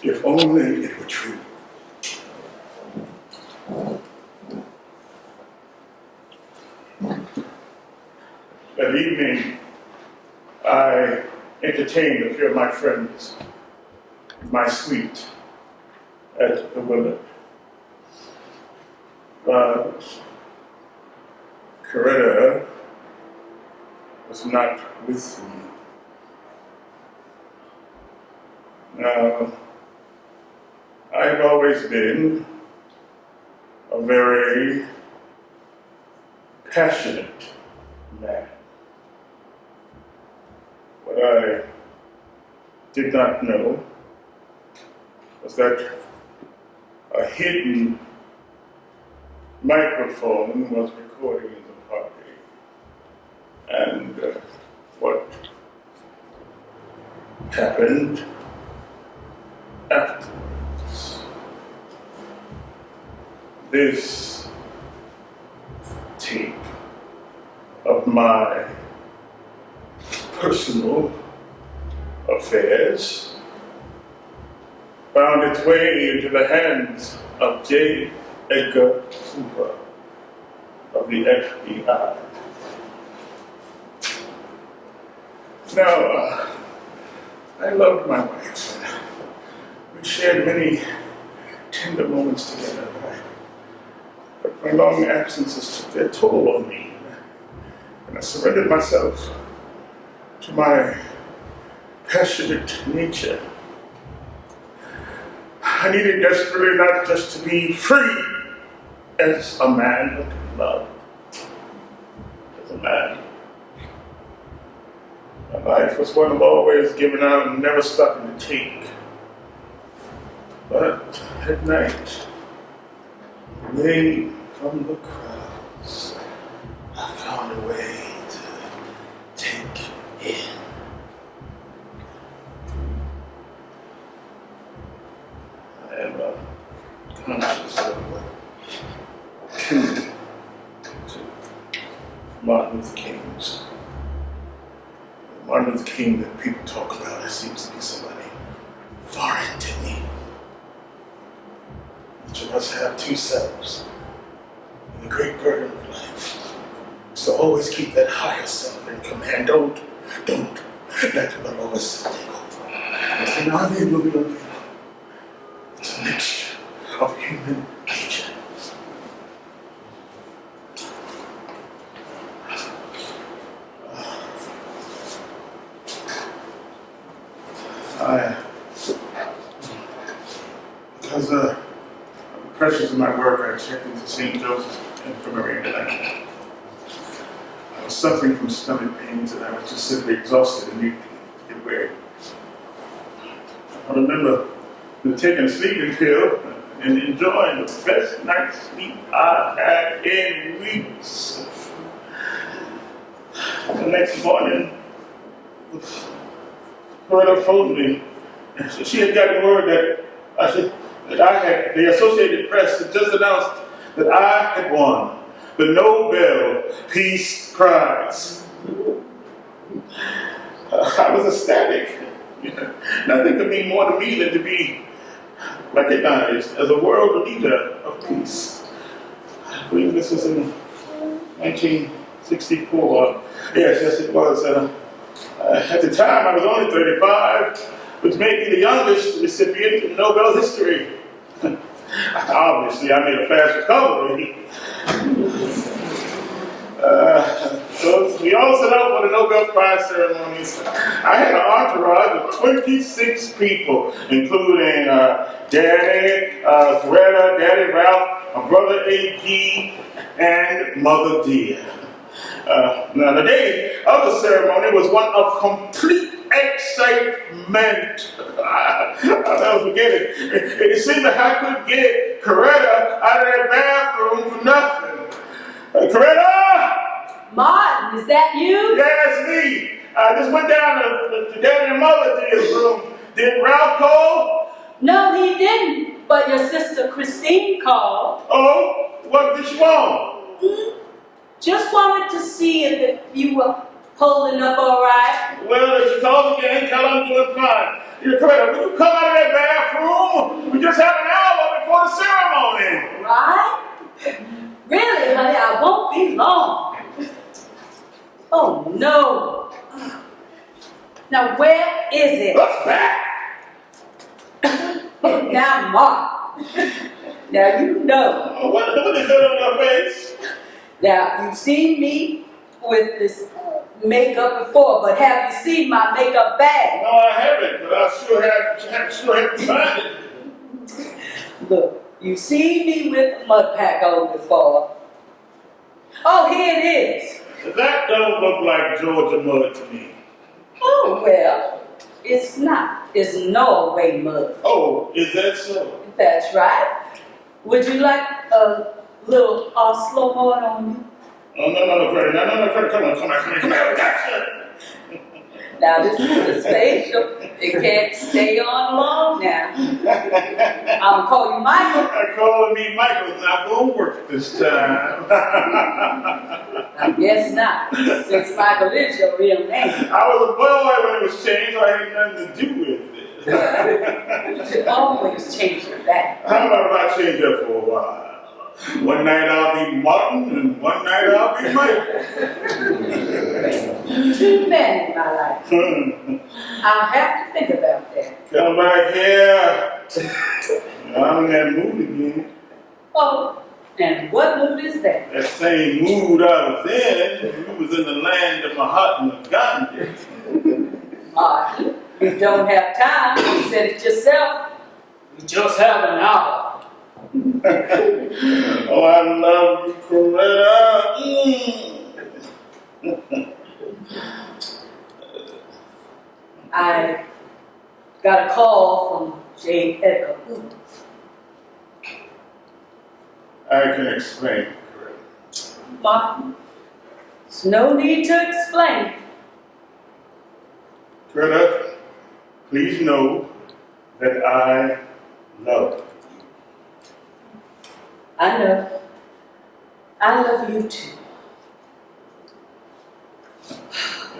C: If only it were true. That evening, entertained a few of my friends in my suite at the Willard. But Coretta was not with me. Now, I've always been a very passionate man. What I did not know was that a hidden microphone was recording the party. And what happened afterwards. This tape of my personal affairs found its way into the hands of J. Edgar Hoover of the FBI. Now, I loved my wife. We shared many tender moments together. But my long absences took their toll on me. And I surrendered myself to my passionate nature. I needed desperately not just to be free as a man, but to love as a man. My life was one of always giving out and never stopping to take. But at night, away from the crowds, I found a way to take in. I am conscious of two Martin Luther King's. Martin Luther King that people talk about, it seems to be somebody foreign to me. Each of us have two selves. And the great burden of life is to always keep that higher self in command. Don't let the lower self take over. And now they will be unfaithful. It's a mixture of human nature. Because of the pressures of my work, I checked into St. Joseph Infirmary tonight. I was suffering from stomach pains and I was just simply exhausted and needed to get away. I remember taking a sleeping pill and enjoying the best night's sleep I had in weeks. The next morning, Coretta phoned me. She had gotten word that the Associated Press had just announced that I had won the Nobel Peace Prize. I was ecstatic. Nothing could mean more to me than to be recognized as a world leader of peace. I believe this was in 1964. Yes, it was. At the time, I was only 35, which made me the youngest recipient in Nobel history. Obviously, I made a fast recovery. So we all set up for the Nobel Prize ceremonies. I had an entourage of 26 people, including Daddy, Coretta, Daddy Ralph, my brother A.G., and Mother Dear. Now, the day of the ceremony was one of complete excitement. I'll never forget it. It seemed like I couldn't get Coretta out of that bathroom for nothing. Coretta!
F: Martin, is that you?
C: Yeah, that's me. I just went down to Daddy and Mother Dear's room. Did Ralph call?
F: No, he didn't. But your sister Christine called.
C: Oh, what did she want?
F: Just wanted to see if you were holding up all right.
C: Well, if she calls again, tell her I'm doing fine. Coretta, will you come out of that bathroom? We just have an hour before the ceremony.
F: Right? Really, honey, I won't be long. Oh, no. Now, where is it?
C: What's that?
F: Now, Mark. Now, you know.
C: What is that on your face?
F: Now, you've seen me with this makeup before, but have you seen my makeup bag?
C: No, I haven't, but I sure have to find it.
F: Look, you've seen me with a mud pack on before. Oh, here it is.
C: That don't look like Georgia mud to me.
F: Oh, well, it's not. It's Norway mud.
C: Oh, is that so?
F: That's right. Would you like a little Oslo mud on you?
C: Oh, no, Freddie. No, Freddie. Come on. Gotcha.
F: Now, this is facial. It can't stay on long now. I'm gonna call you Michael.
C: Calling me Michael's not gonna work this time.
F: I guess not, since Michael is your real name.
C: I was a boy when it was changed, so I had nothing to do with it.
F: You should always change your back.
C: How about if I change up for a while? One night I'll be Martin, and one night I'll be Michael.
F: Two men in my life. I'll have to think about that.
C: Come back here. I'm in that mood again.
F: Oh, and what mood is that?
C: That same mood I was in. You was in the land of Mahatma Gandhi.
F: Martin, you don't have time. You said it yourself. You just have an hour.
C: Oh, I love you, Coretta.
F: I got a call from J. Edgar.
C: I can explain, Coretta.
F: Martin, there's no need to explain.
C: Coretta, please know that I love you.
F: I know. I love you too.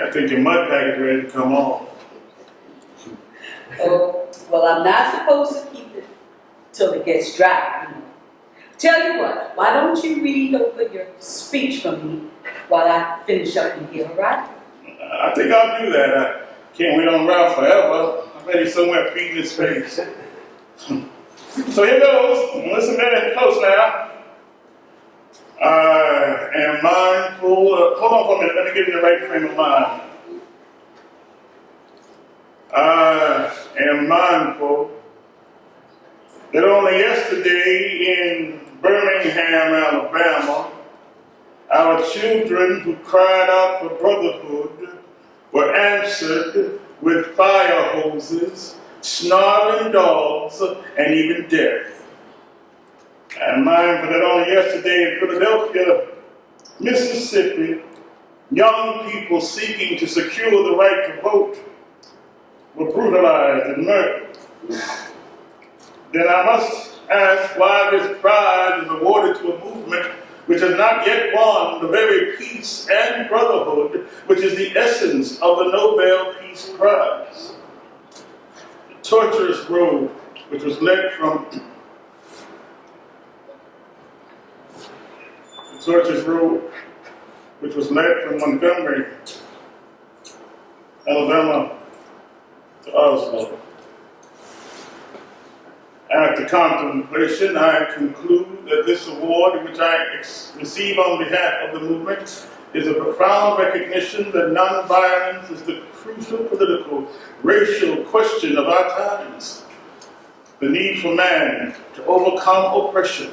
C: I think your mud pack is ready to come off.
F: Oh, well, I'm not supposed to keep it till it gets dry. Tell you what, why don't you read over your speech for me while I finish up in here, all right?
C: I think I'll do that. I can't wait on Ralph forever. I bet he's somewhere feeding his face. So here goes. Listen very close now. I am mindful. Hold on for a minute. Let me get in the right frame of mind. I am mindful that only yesterday in Birmingham, Alabama, our children who cried out for brotherhood were answered with fire hoses, snarling dogs, and even death. I'm mindful that only yesterday in Philadelphia, Mississippi, young people seeking to secure the right to vote were brutalized and murdered. Then I must ask why this prize is awarded to a movement which has not yet won the very peace and brotherhood which is the essence of the Nobel Peace Prize. The torturous road which was led from Montgomery, Alabama, to Oslo. After contemplation, I conclude that this award, which I receive on behalf of the movement, is a profound recognition that nonviolence is the crucial political, racial question of our times. The need for man to overcome oppression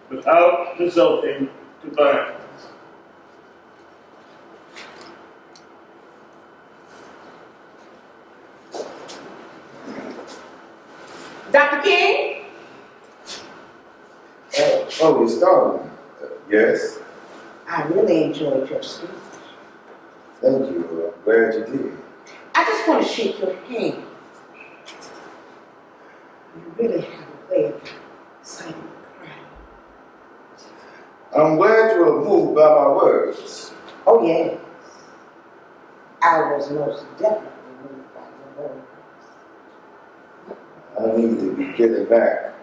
C: without resulting to violence.
A: Dr. King?
E: Oh, you're starting. Yes.
A: I really enjoyed your speech.
E: Thank you. I'm glad you did.
A: I just want to shake your hand. You really have a way of exciting the crowd.
E: I'm glad you were moved by my words.
A: Oh, yes. I was most definitely moved by your words.
E: I need to be getting back.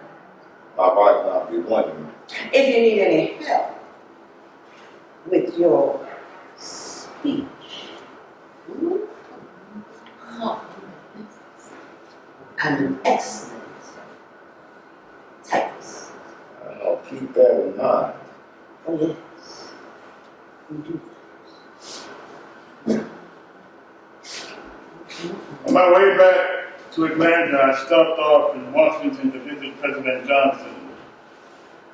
E: My wife might be wondering.
A: If you need any help with your speech, I'm an excellent typist.
D: I'll keep that in mind.
A: Oh, yes. You do.
C: On my way back to Atlanta, I stopped off in Washington to visit President Johnson.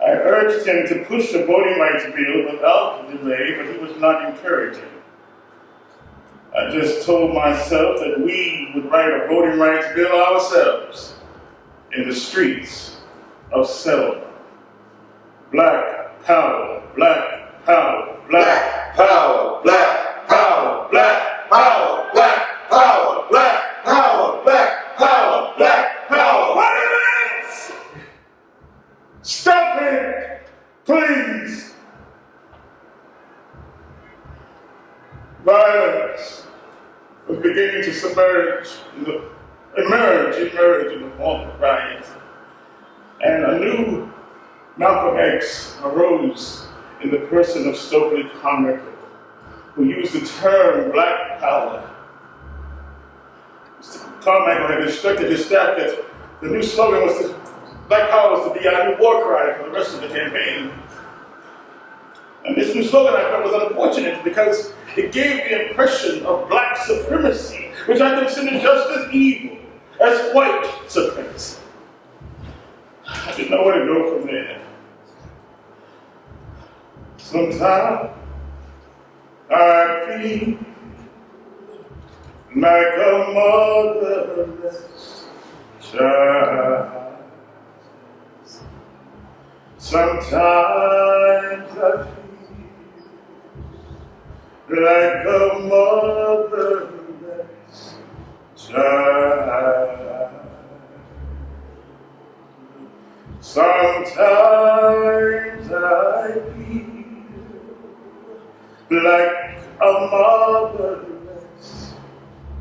C: I urged him to push the voting rights bill without delay, but he was not encouraging. I just told myself that we would write a voting rights bill ourselves in the streets of Selma. Black power, black power, black
D: Power, black power, black power, black power, black power, black power, black power.
C: Violence! Stop it, please. Violence was beginning to emerge in the form of riots. And a new Malcolm X arose in the person of Stokely Carmichael, who used the term black power. Mr. Carmichael had instructed his staff that the new slogan was that black power was to be our new war cry for the rest of the campaign. And this new slogan, I felt, was unfortunate because it gave the impression of black supremacy, which I consider just as evil as white supremacy. I didn't know where to go from there. Sometimes I feel like a motherless child. Sometimes I feel like a motherless child. Sometimes I feel like a motherless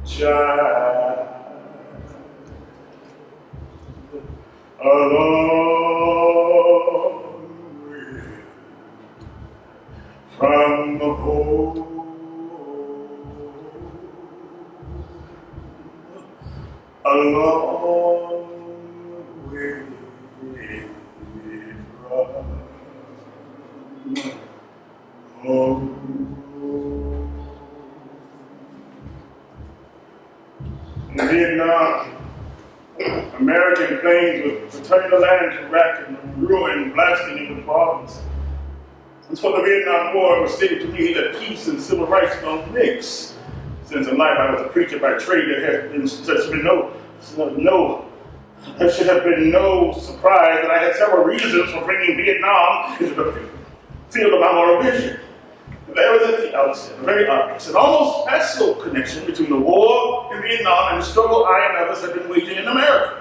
C: child, a long way from home, a long way from home. In Vietnam, American planes would return the land to wreck and ruin, blasting it with bombs. Until the Vietnam War, it was stated to me that peace and civil rights don't mix. Since in life I was a preacher by trade, there should have been no surprise that I had several reasons for bringing Vietnam into the field of my moral vision. There was at the outset, a very obvious and almost facile connection between the war in Vietnam and the struggle I and others had been waging in America.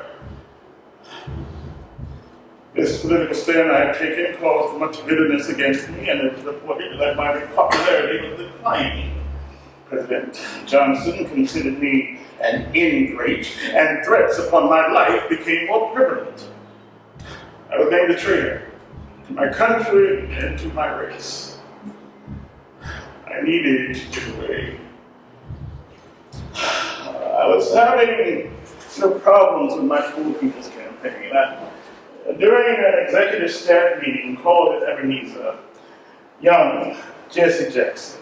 C: This political stand I had taken caused for much bitterness against me, and it was reported that my popularity was declining. President Johnson considered me an ingrate, and threats upon my life became more prevalent. I was named a traitor to my country and to my race. I needed to get away. I was having problems with my Poor People's Campaign. During an executive staff meeting called at Ebenezer, young Jesse Jackson,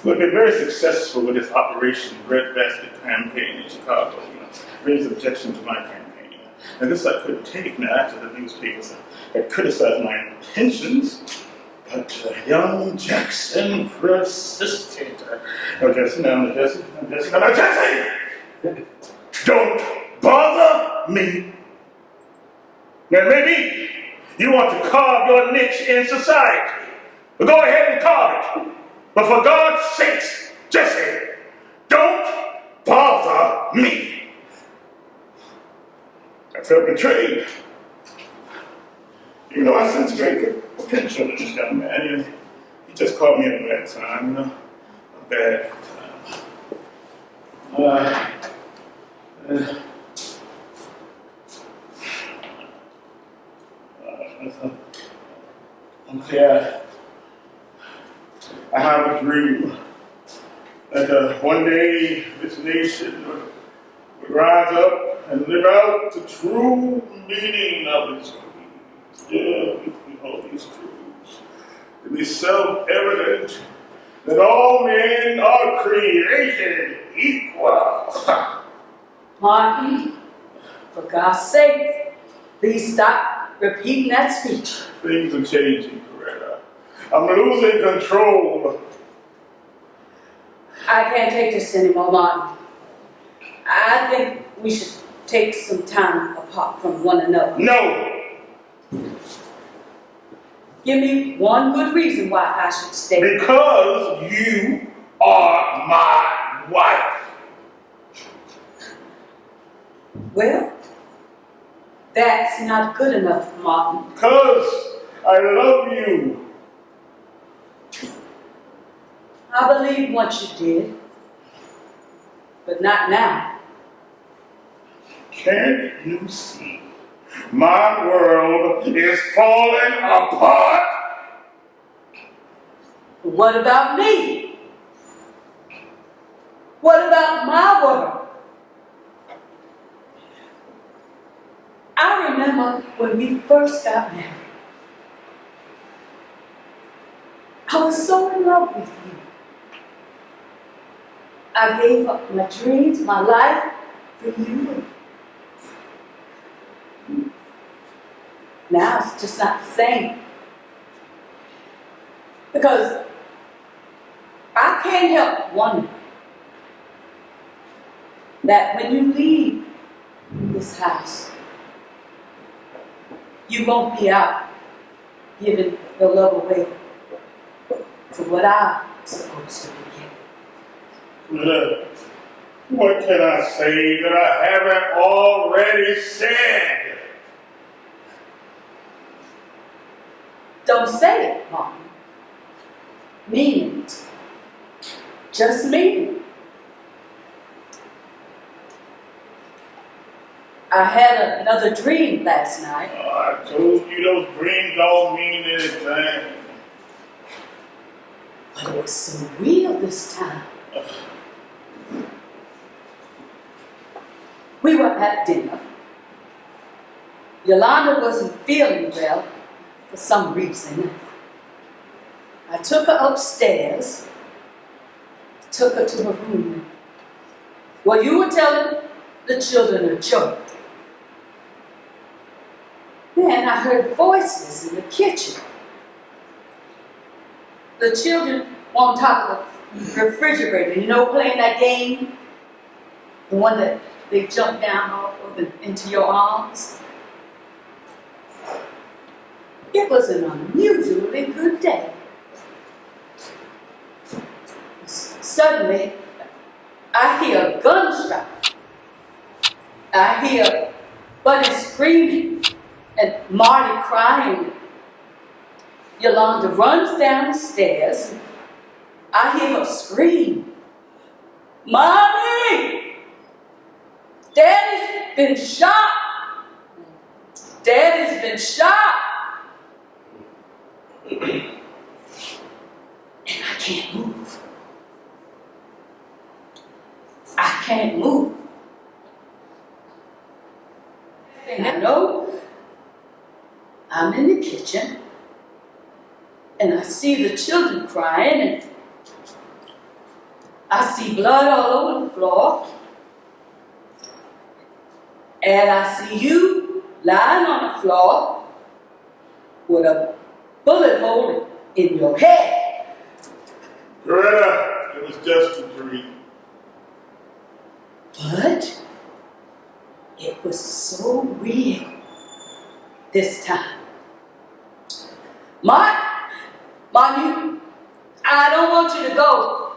C: who had been very successful with his Operation Breadbasket campaign in Chicago, raised objection to my campaign. And this I couldn't take now after the newspapers had criticized my intentions. But young Jackson persisted. No, Jesse, don't bother me. Now, maybe you want to carve your niche in society. Well, go ahead and carve it. But for God's sakes, Jesse, don't bother me. I felt betrayed. I sense great potential in this young man. He just caught me at a bad time, a bad time. I have a dream that one day this nation would rise up and live out the true meaning of his creed. Yeah, all these truths. To be self-evident that all men are created equal.
F: Martin, for God's sake, please stop repeating that speech.
C: Things are changing, Coretta. I'm losing control.
F: I can't take this anymore, Martin. I think we should take some time apart from one another.
C: No!
F: Give me one good reason why I should stay.
C: Because you are my wife.
F: Well, that's not good enough, Martin.
C: Because I love you.
F: I believe once you did, but not now.
C: Can't you see? My world is falling apart.
F: What about me? What about my world? I remember when we first got married. I was so in love with you. I gave up my dreams, my life for you. Now it's just not the same. Because I can't help wondering that when you leave this house, you won't be out giving your love away to what I'm supposed to be giving.
C: Look, what can I say that I haven't already said?
F: Don't say it, Mom. Mean it. Just mean it. I had another dream last night.
C: I told you those dreams don't mean anything.
F: But it was so real this time. We were at dinner. Yolanda wasn't feeling well for some reason. I took her upstairs, took her to her room. Well, you were telling the children a joke. Then I heard voices in the kitchen. The children were on top of the refrigerator, you know, playing that game? The one that they jump down off of and into your arms. It was an unusually good day. Suddenly, I hear a gunshot. I hear Buddy screaming and Marty crying. Yolanda runs down the stairs. I hear her scream, "Mommy! Daddy's been shot! Daddy's been shot!" And I can't move. I can't move. And I know I'm in the kitchen and I see the children crying and I see blood all over the floor. And I see you lying on the floor with a bullet hole in your head.
C: Greta, it was just a dream.
F: But it was so real this time. Mark, I don't want you to go.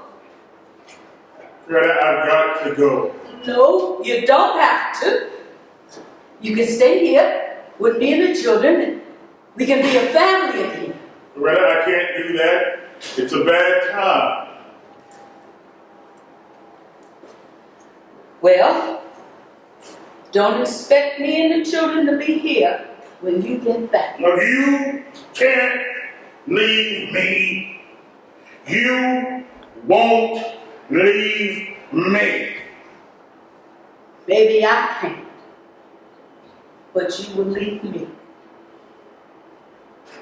C: Greta, I've got to go.
F: No, you don't have to. You can stay here with me and the children, and we can be a family again.
C: Greta, I can't do that. It's a bad time.
F: Well, don't expect me and the children to be here when you get back.
C: No, you can't leave me. You won't leave me.
F: Maybe I can. but you will leave me.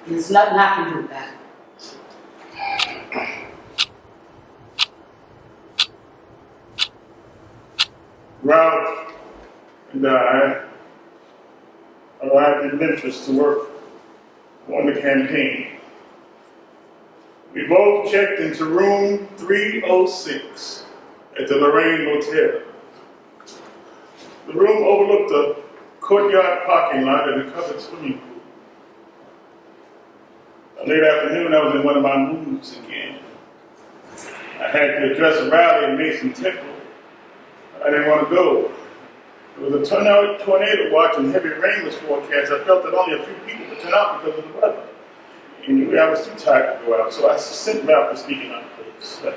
F: There's nothing I can do about it.
C: Ralph and I arrived in Memphis to work on the campaign. We both checked into room 306 at the Lorraine Motel. The room overlooked the courtyard parking lot and a covered swimming pool. Late afternoon, I was in one of my moods again. I had to address a rally in Mason Temple. I didn't want to go. There was a tornado watch and heavy rain was forecast. I felt that only a few people would turn out because of the weather. Anyway, I was too tired to go out, so I sent Ralph to speak in my place. I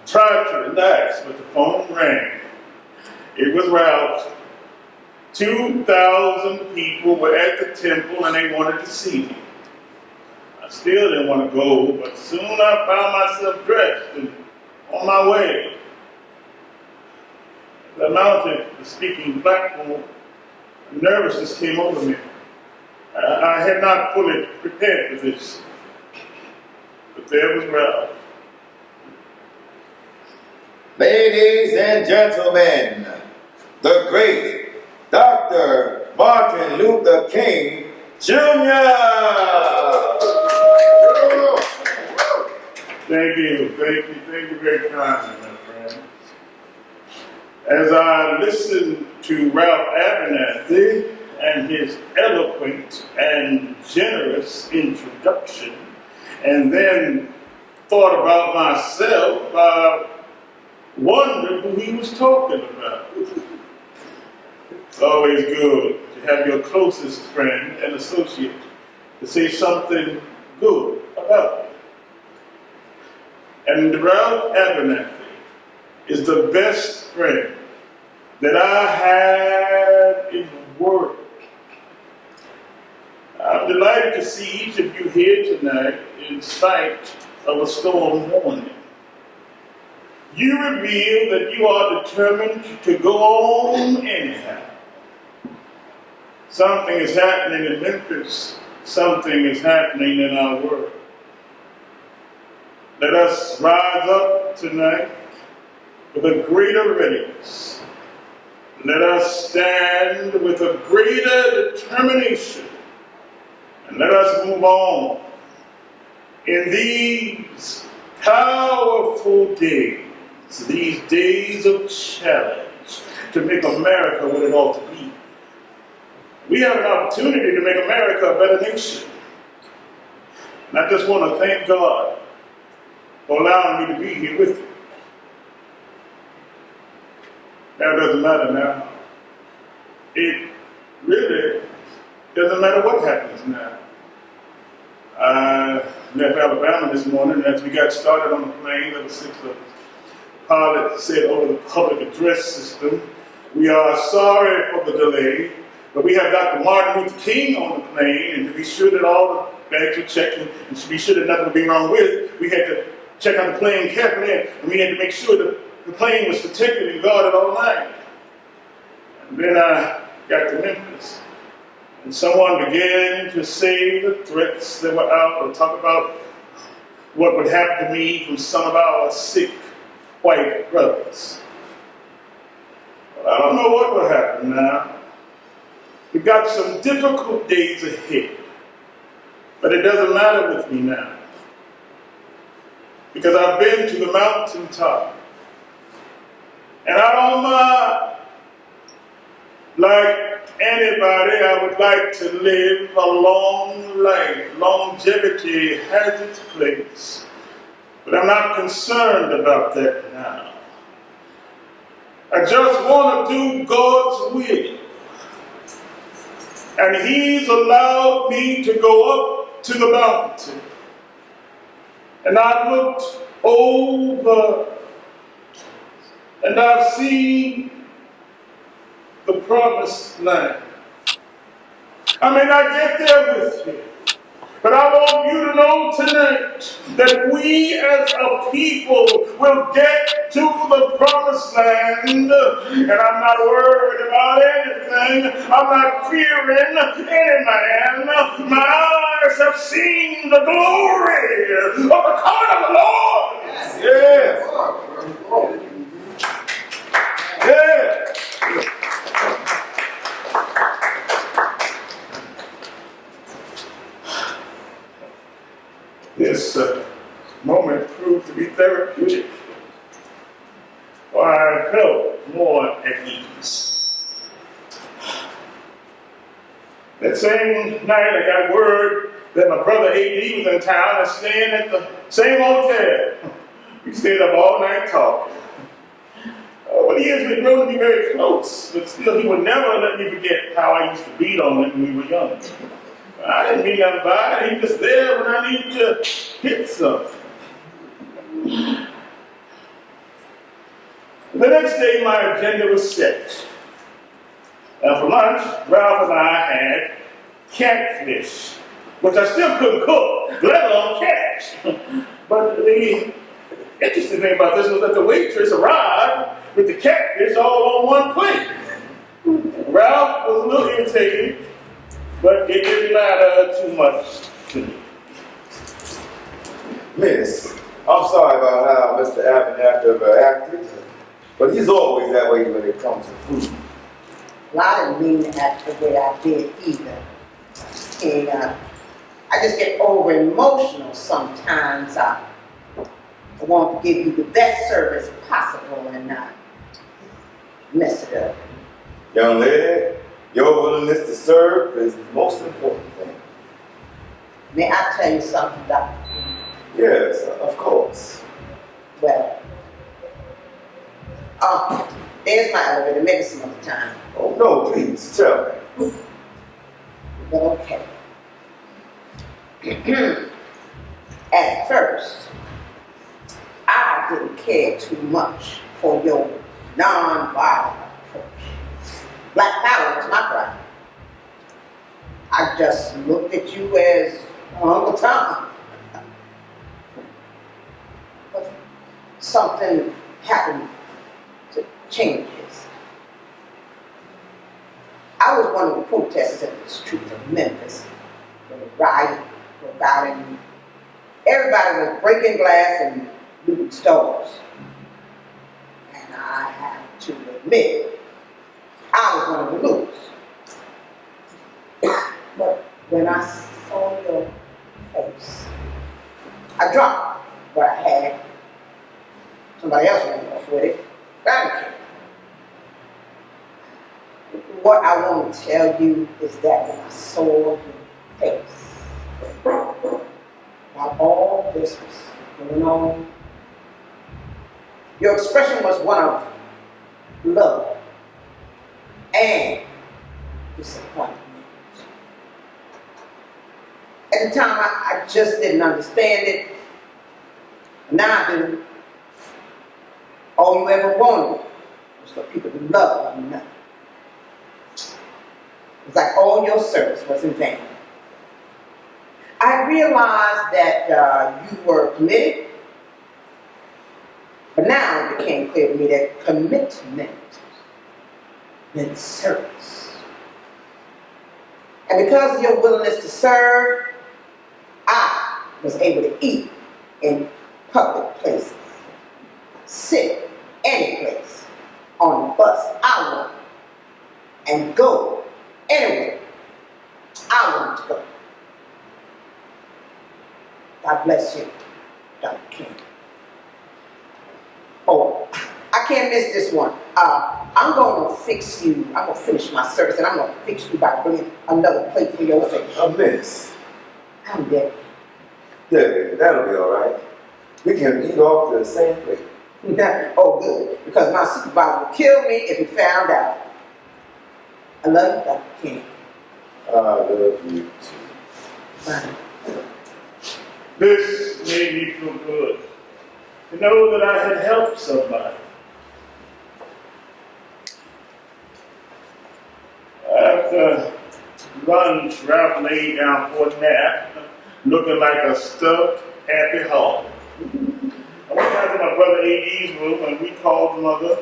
C: tried to relax, but the phone rang. It was Ralph. 2,000 people were at the temple and they wanted to see me. I still didn't want to go, but soon I found myself dressed and on my way. As I mounted the speaking platform, nervousness came over me. I had not fully prepared for this, but there was Ralph.
E: Ladies and gentlemen, the great Dr. Martin Luther King Jr.
C: Thank you very kindly, my friend. As I listened to Ralph Abernathy and his eloquent and generous introduction, and then thought about myself, I wondered who he was talking about. It's always good to have your closest friend and associate to say something good about you. And Ralph Abernathy is the best friend that I have in the world. I'm delighted to see each of you here tonight in spite of a storm warning. You reveal that you are determined to go on anyhow. Something is happening in Memphis. Something is happening in our world. Let us rise up tonight with a greater readiness. Let us stand with a greater determination. And let us move on in these powerful days, these days of challenge, to make America what it ought to be. We have an opportunity to make America a better nation. And I just want to thank God for allowing me to be here with you. Now it doesn't matter now. It really doesn't matter what happens now. I left Alabama this morning, and as we got started on the plane, there were 6 of us. The pilot said over the public address system, "We are sorry for the delay, but we have Dr. Martin Luther King on the plane, and to be sure that all the bags were checked, and to be sure that nothing would be wrong with it, we had to check on the plane carefully, and we had to make sure that the plane was protected and guarded all night." And then I got to Memphis, and someone began to say the threats that were out, or talk about what would happen to me from some of our sick white brothers. But I don't know what will happen now. We've got some difficult days ahead, but it doesn't matter with me now, because I've been to the mountaintop, and I don't mind. Like anybody, I would like to live a long life. Longevity has its place, but I'm not concerned about that now. I just want to do God's will. And He's allowed me to go up to the mountain. And I looked over, and I've seen the promised land. I may not get there with you, But I want you to know tonight that we as a people will get to the promised land. And I'm not worried about anything. I'm not fearing any man. My eyes have seen the glory of the coming of the Lord.
E: Yes. Yeah.
C: This moment proved to be therapeutic, for I felt more at ease. That same night, I got word that my brother A.D. was in town and staying at the same hotel. We stayed up all night talking. Over the years, we've grown to be very close, but still, he would never let me forget how I used to beat on him when we were young. I didn't mean nothing by it. He was there when I needed to hit something. The next day, my agenda was set. For lunch, Ralph and I had catfish, which I still couldn't cook, let alone catch. But the interesting thing about this was that the waitress arrived with the catfish all on one plate. Ralph was a little irritated, but it didn't matter too much to me.
E: Miss, I'm sorry about how Mr. Abernathy acted, but he's always that way when it comes to food.
A: Well, I didn't mean to act the way I did either. And I just get over emotional sometimes. I want to give you the best service possible and not mess it up.
E: Young lady, your willingness to serve is the most important thing.
A: May I tell you something, Doctor?
E: Yes, of course.
A: Well, there's my elevator, maybe some other time.
E: Oh, no, please, tell me.
A: Well, okay. At first, I didn't care too much for your non-violent approach. Black power was my problem. I just looked at you as Uncle Tom. But something happened to change this. I was one of the protesters at the streets of Memphis when the riot broke out and everybody was breaking glass and looting stores. And I have to admit, I was one of the looters. But when I saw your face, I dropped what I had. Somebody else went off with it. I didn't care. What I want to tell you is that when I saw your face, while all this was going on, your expression was one of love and disappointment. At the time, I just didn't understand it. Now I do. All you ever wanted was for people to love one another. It's like all your service was in vain. I realized that you were committed, but now it became clear to me that commitment meant service. And because of your willingness to serve, I was able to eat in public places, sit any place, on the bus I wanted, and go anywhere I wanted to go. God bless you, Dr. King. Oh, I can't miss this one. I'm going to fix you. I'm going to finish my service, and I'm going to fix you by bringing another plate for your face.
E: Miss.
A: I'm dead.
E: Yeah, that'll be all right. We can eat off the same plate.
A: Oh, good. Because my supervisor would kill me if he found out. I love you, Dr. King.
E: I love you too.
A: Bye.
C: This made me feel good to know that I had helped somebody. After lunch, Ralph laid down for a nap. looking like a stuffed happy hog. I went down to my brother A.D.'s room and we called mother.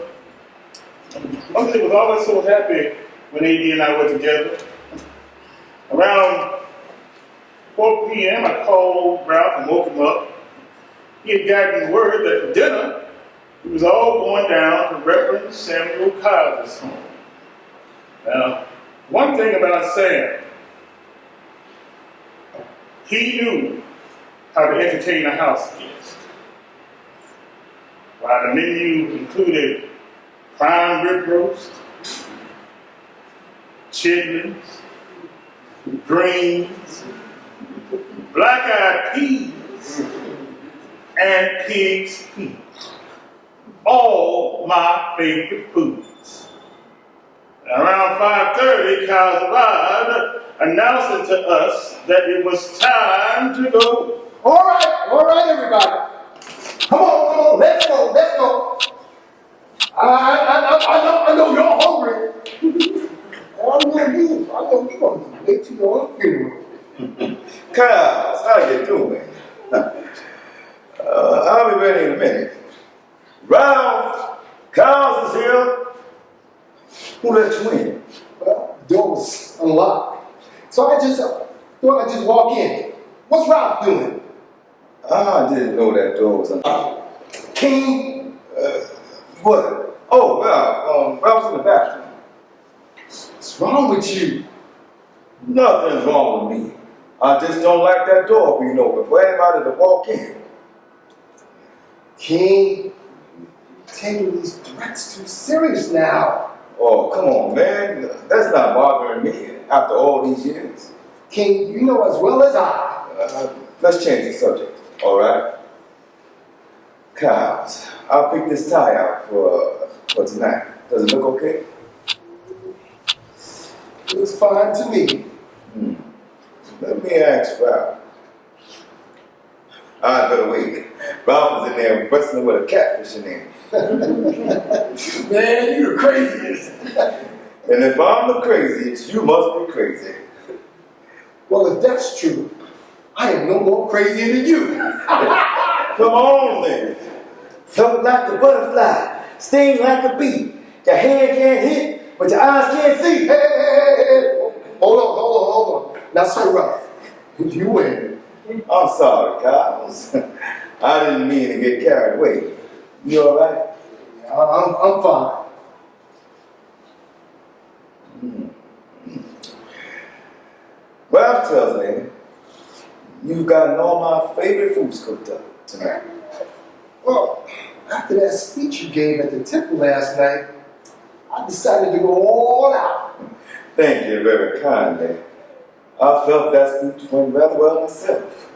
C: Mother was always so happy when A.D. and I were together. Around 4 p.m. I called Ralph and woke him up. He had gotten word that for dinner, we was all going down to Reverend Samuel Kyle's home. Now, one thing about Sam, he knew how to entertain a house guest. While the menu included prime rib roast, chitlins, greens, black-eyed peas, and pig's feet. All my favorite foods. And around 5:30, Kyle's arrived, announcing to us that it was time to go.
G: All right, everybody. Come on, let's go. I know you're hungry. I know you're going to wait till your own funeral.
E: Kyles, how you doing? I'll be ready in a minute. Ralph, Kyles is here. Who let you in?
G: Well, the door was unlocked. So I just thought I'd just walk in. What's Ralph doing?
E: I didn't know that door was unlocked.
G: King?
E: What? Oh, Ralph. Ralph's in the bathroom.
G: What's wrong with you?
E: Nothing's wrong with me. I just don't like that door being open for anybody to walk in.
G: King, you're taking these threats too serious now.
E: Oh, come on, man. That's not bothering me after all these years.
G: King, you know as well as I.
E: Let's change the subject, all right? Kyles, I'll pick this tie out for tonight. Does it look okay?
G: It was fine to me.
E: Let me ask Ralph. I better wait. Ralph was in there wrestling with a catfish in there.
G: Man, you're the craziest.
E: And if I'm the craziest, you must be crazy.
G: Well, if that's true, I am no more crazy than you.
E: Come on then.
D: Float like a butterfly, sting like a bee. Your hand can't hit, but your eyes can't see.
G: Hey. Hold on. Not so rough. You win.
E: I'm sorry, Kyles. I didn't mean to get carried away. You all right?
G: I'm fine.
E: Ralph tells me you've gotten all my favorite foods cooked up tonight.
G: Well, after that speech you gave at the temple last night, I decided to go all out.
E: Thank you very kindly. I felt that speech went rather well myself.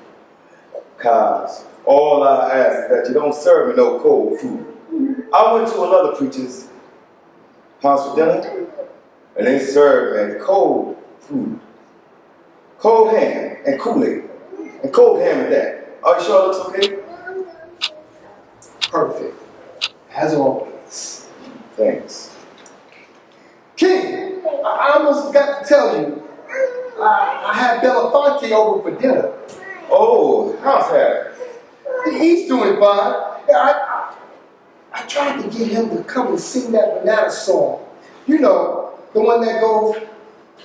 E: Kyles, all I ask is that you don't serve me no cold food. I went to another preacher's house for dinner, and they served me cold food. Cold ham and Kool-Aid. And cold ham at that. Are you sure it looks okay?
G: Perfect. As always.
E: Thanks.
G: King, I almost forgot to tell you. I had Belafonte over for dinner.
E: Oh, how's Harry?
G: He's doing fine. I tried to get him to come and sing that banana song. You know, the one that goes,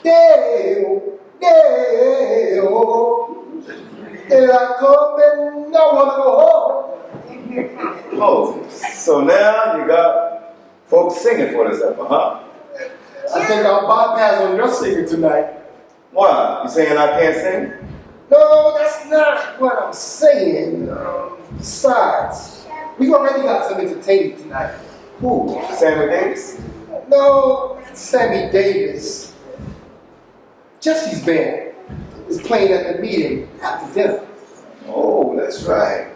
G: Dale, Dale, and I come and I want to go home.
E: Oh, so now you got folks singing for this effort, huh?
G: I think I'll bypass on your singing tonight.
E: Why? You saying I can't sing?
G: No, that's not what I'm saying. Besides, we've already got some entertainment tonight.
E: Who? Sammy Davis?
G: No, Sammy Davis. Jesse's band is playing at the meeting after dinner.
E: Oh, that's right.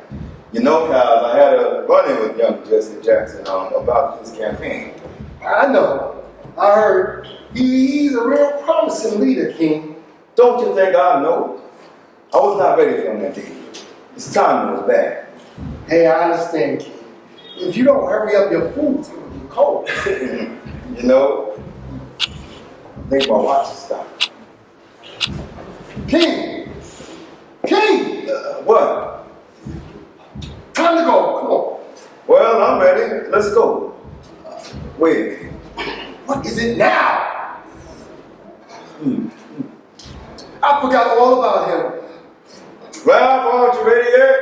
E: You know, Kyle, I had a run-in with young Jesse Jackson about his campaign.
G: I know. I heard he's a real promising leader, King.
E: Don't you think I know? I was not ready for him that day. His timing was bad.
G: Hey, I understand, King. If you don't hurry up your food, it's going to be cold.
E: You know, I think my watch is stopped.
G: King! King!
E: What?
G: Time to go. Come on.
E: Well, I'm ready. Let's go. Wait.
G: What is it now? I forgot all about him.
E: Ralph, aren't you ready yet?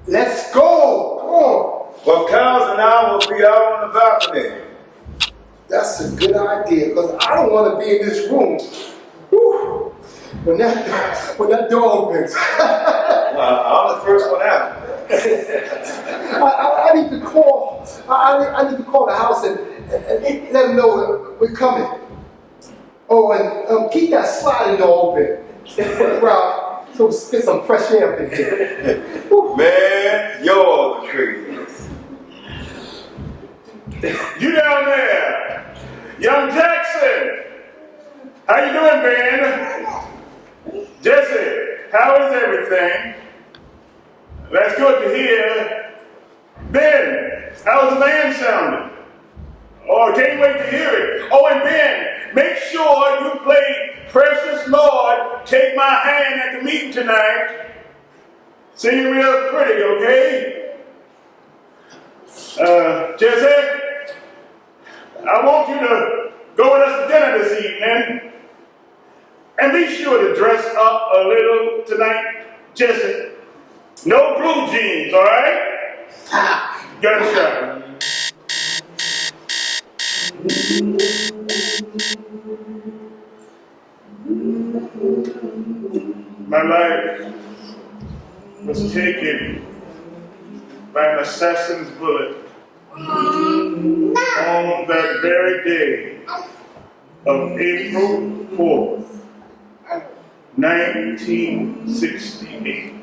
G: Let's go. Come on.
E: Well, Cows and I will be out on the balcony.
G: That's a good idea, because I don't want to be in this room. Whew. When that door opens.
E: I'm the first one out.
G: I need to call. I need to call the house and let them know that we're coming. Oh, and keep that sliding door open. Ralph, so get some fresh air up in here.
E: Man, you're the craziest.
C: You down there, young Jackson. How you doing, Ben? Jesse, how is everything? That's good to hear. Ben, how's the band sounding? Oh, I can't wait to hear it. Oh, and Ben, make sure you play Precious Lord, Take My Hand at the meeting tonight. Sing it real pretty, okay? Jesse, I want you to go with us to dinner this evening. And be sure to dress up a little tonight, Jesse. No blue jeans, all right? Gunshot. My life was taken by an assassin's bullet on that very day of April 4th, 1968.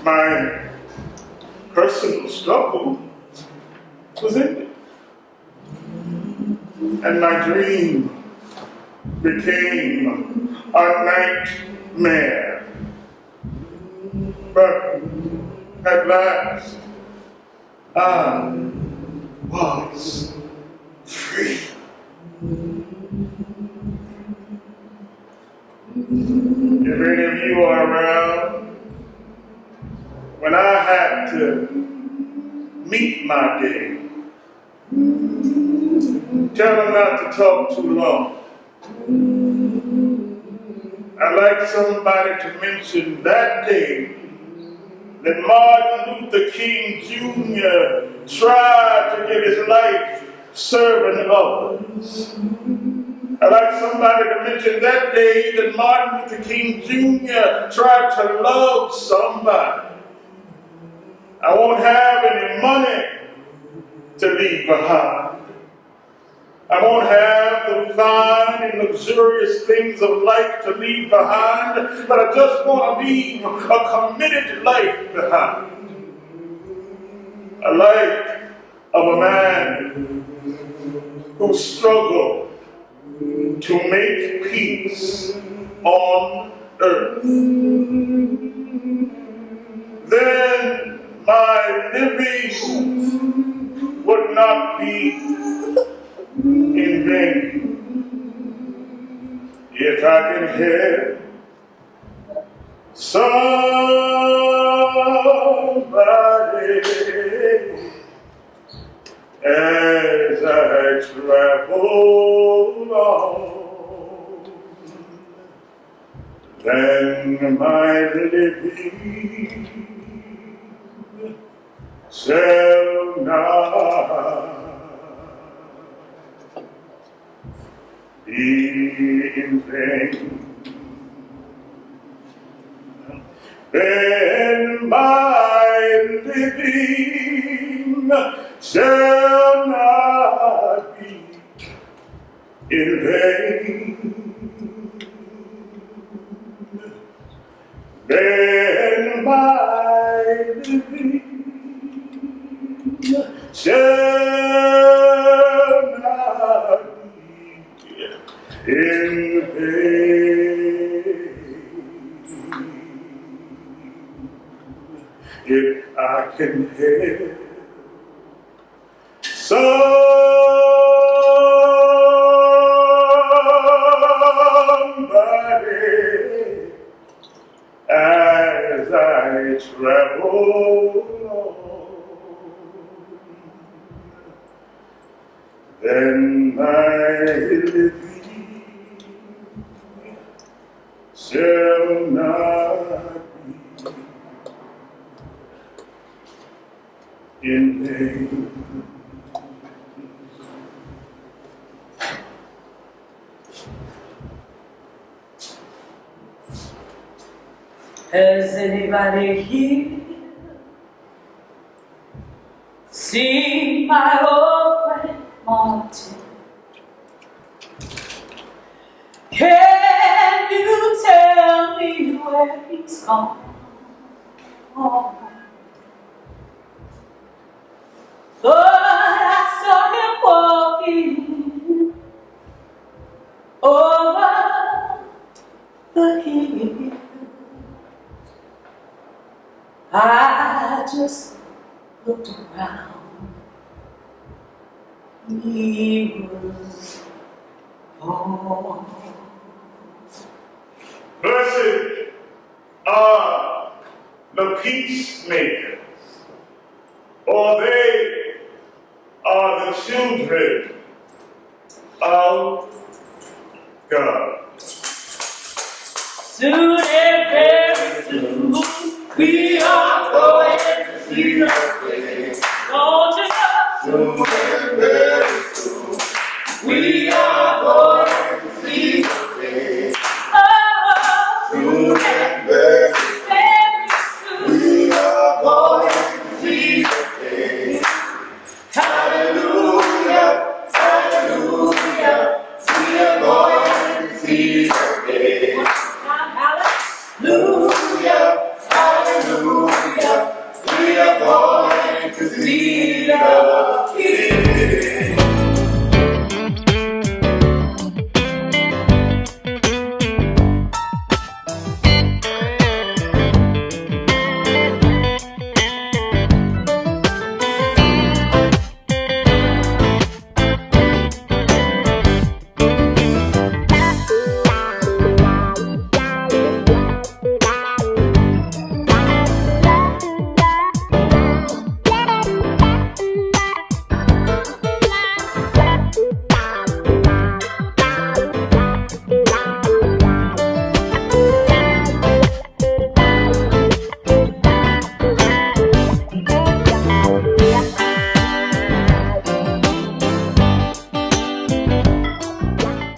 C: My personal struggle was ended, and my dream became a nightmare. But at last, I was free. If any of you are around, when I had to meet my day, tell them not to talk too long. I'd like somebody to mention that day that Martin Luther King Jr. tried to give his life serving others. I'd like somebody to mention that day that Martin Luther King Jr. tried to love somebody. I won't have any money to leave behind. I won't have the fine and luxurious things of life to leave behind, but I just want to leave a committed life behind. A life of a man who struggled to make peace on earth. Then my living would not be in vain. If I can help somebody as I travel on, then my living shall not be in vain. Then my living shall not be in vain. Then my living shall not be in vain. If I can help somebody travel alone, then my living shall not be in vain.
F: Has anybody here seen my old friend Martin? Can you tell me where he's gone? But I saw him walking over the hill. I just looked around. He was gone.
C: Blessed are the peacemakers, for they are the children of God.
F: Soon and very soon we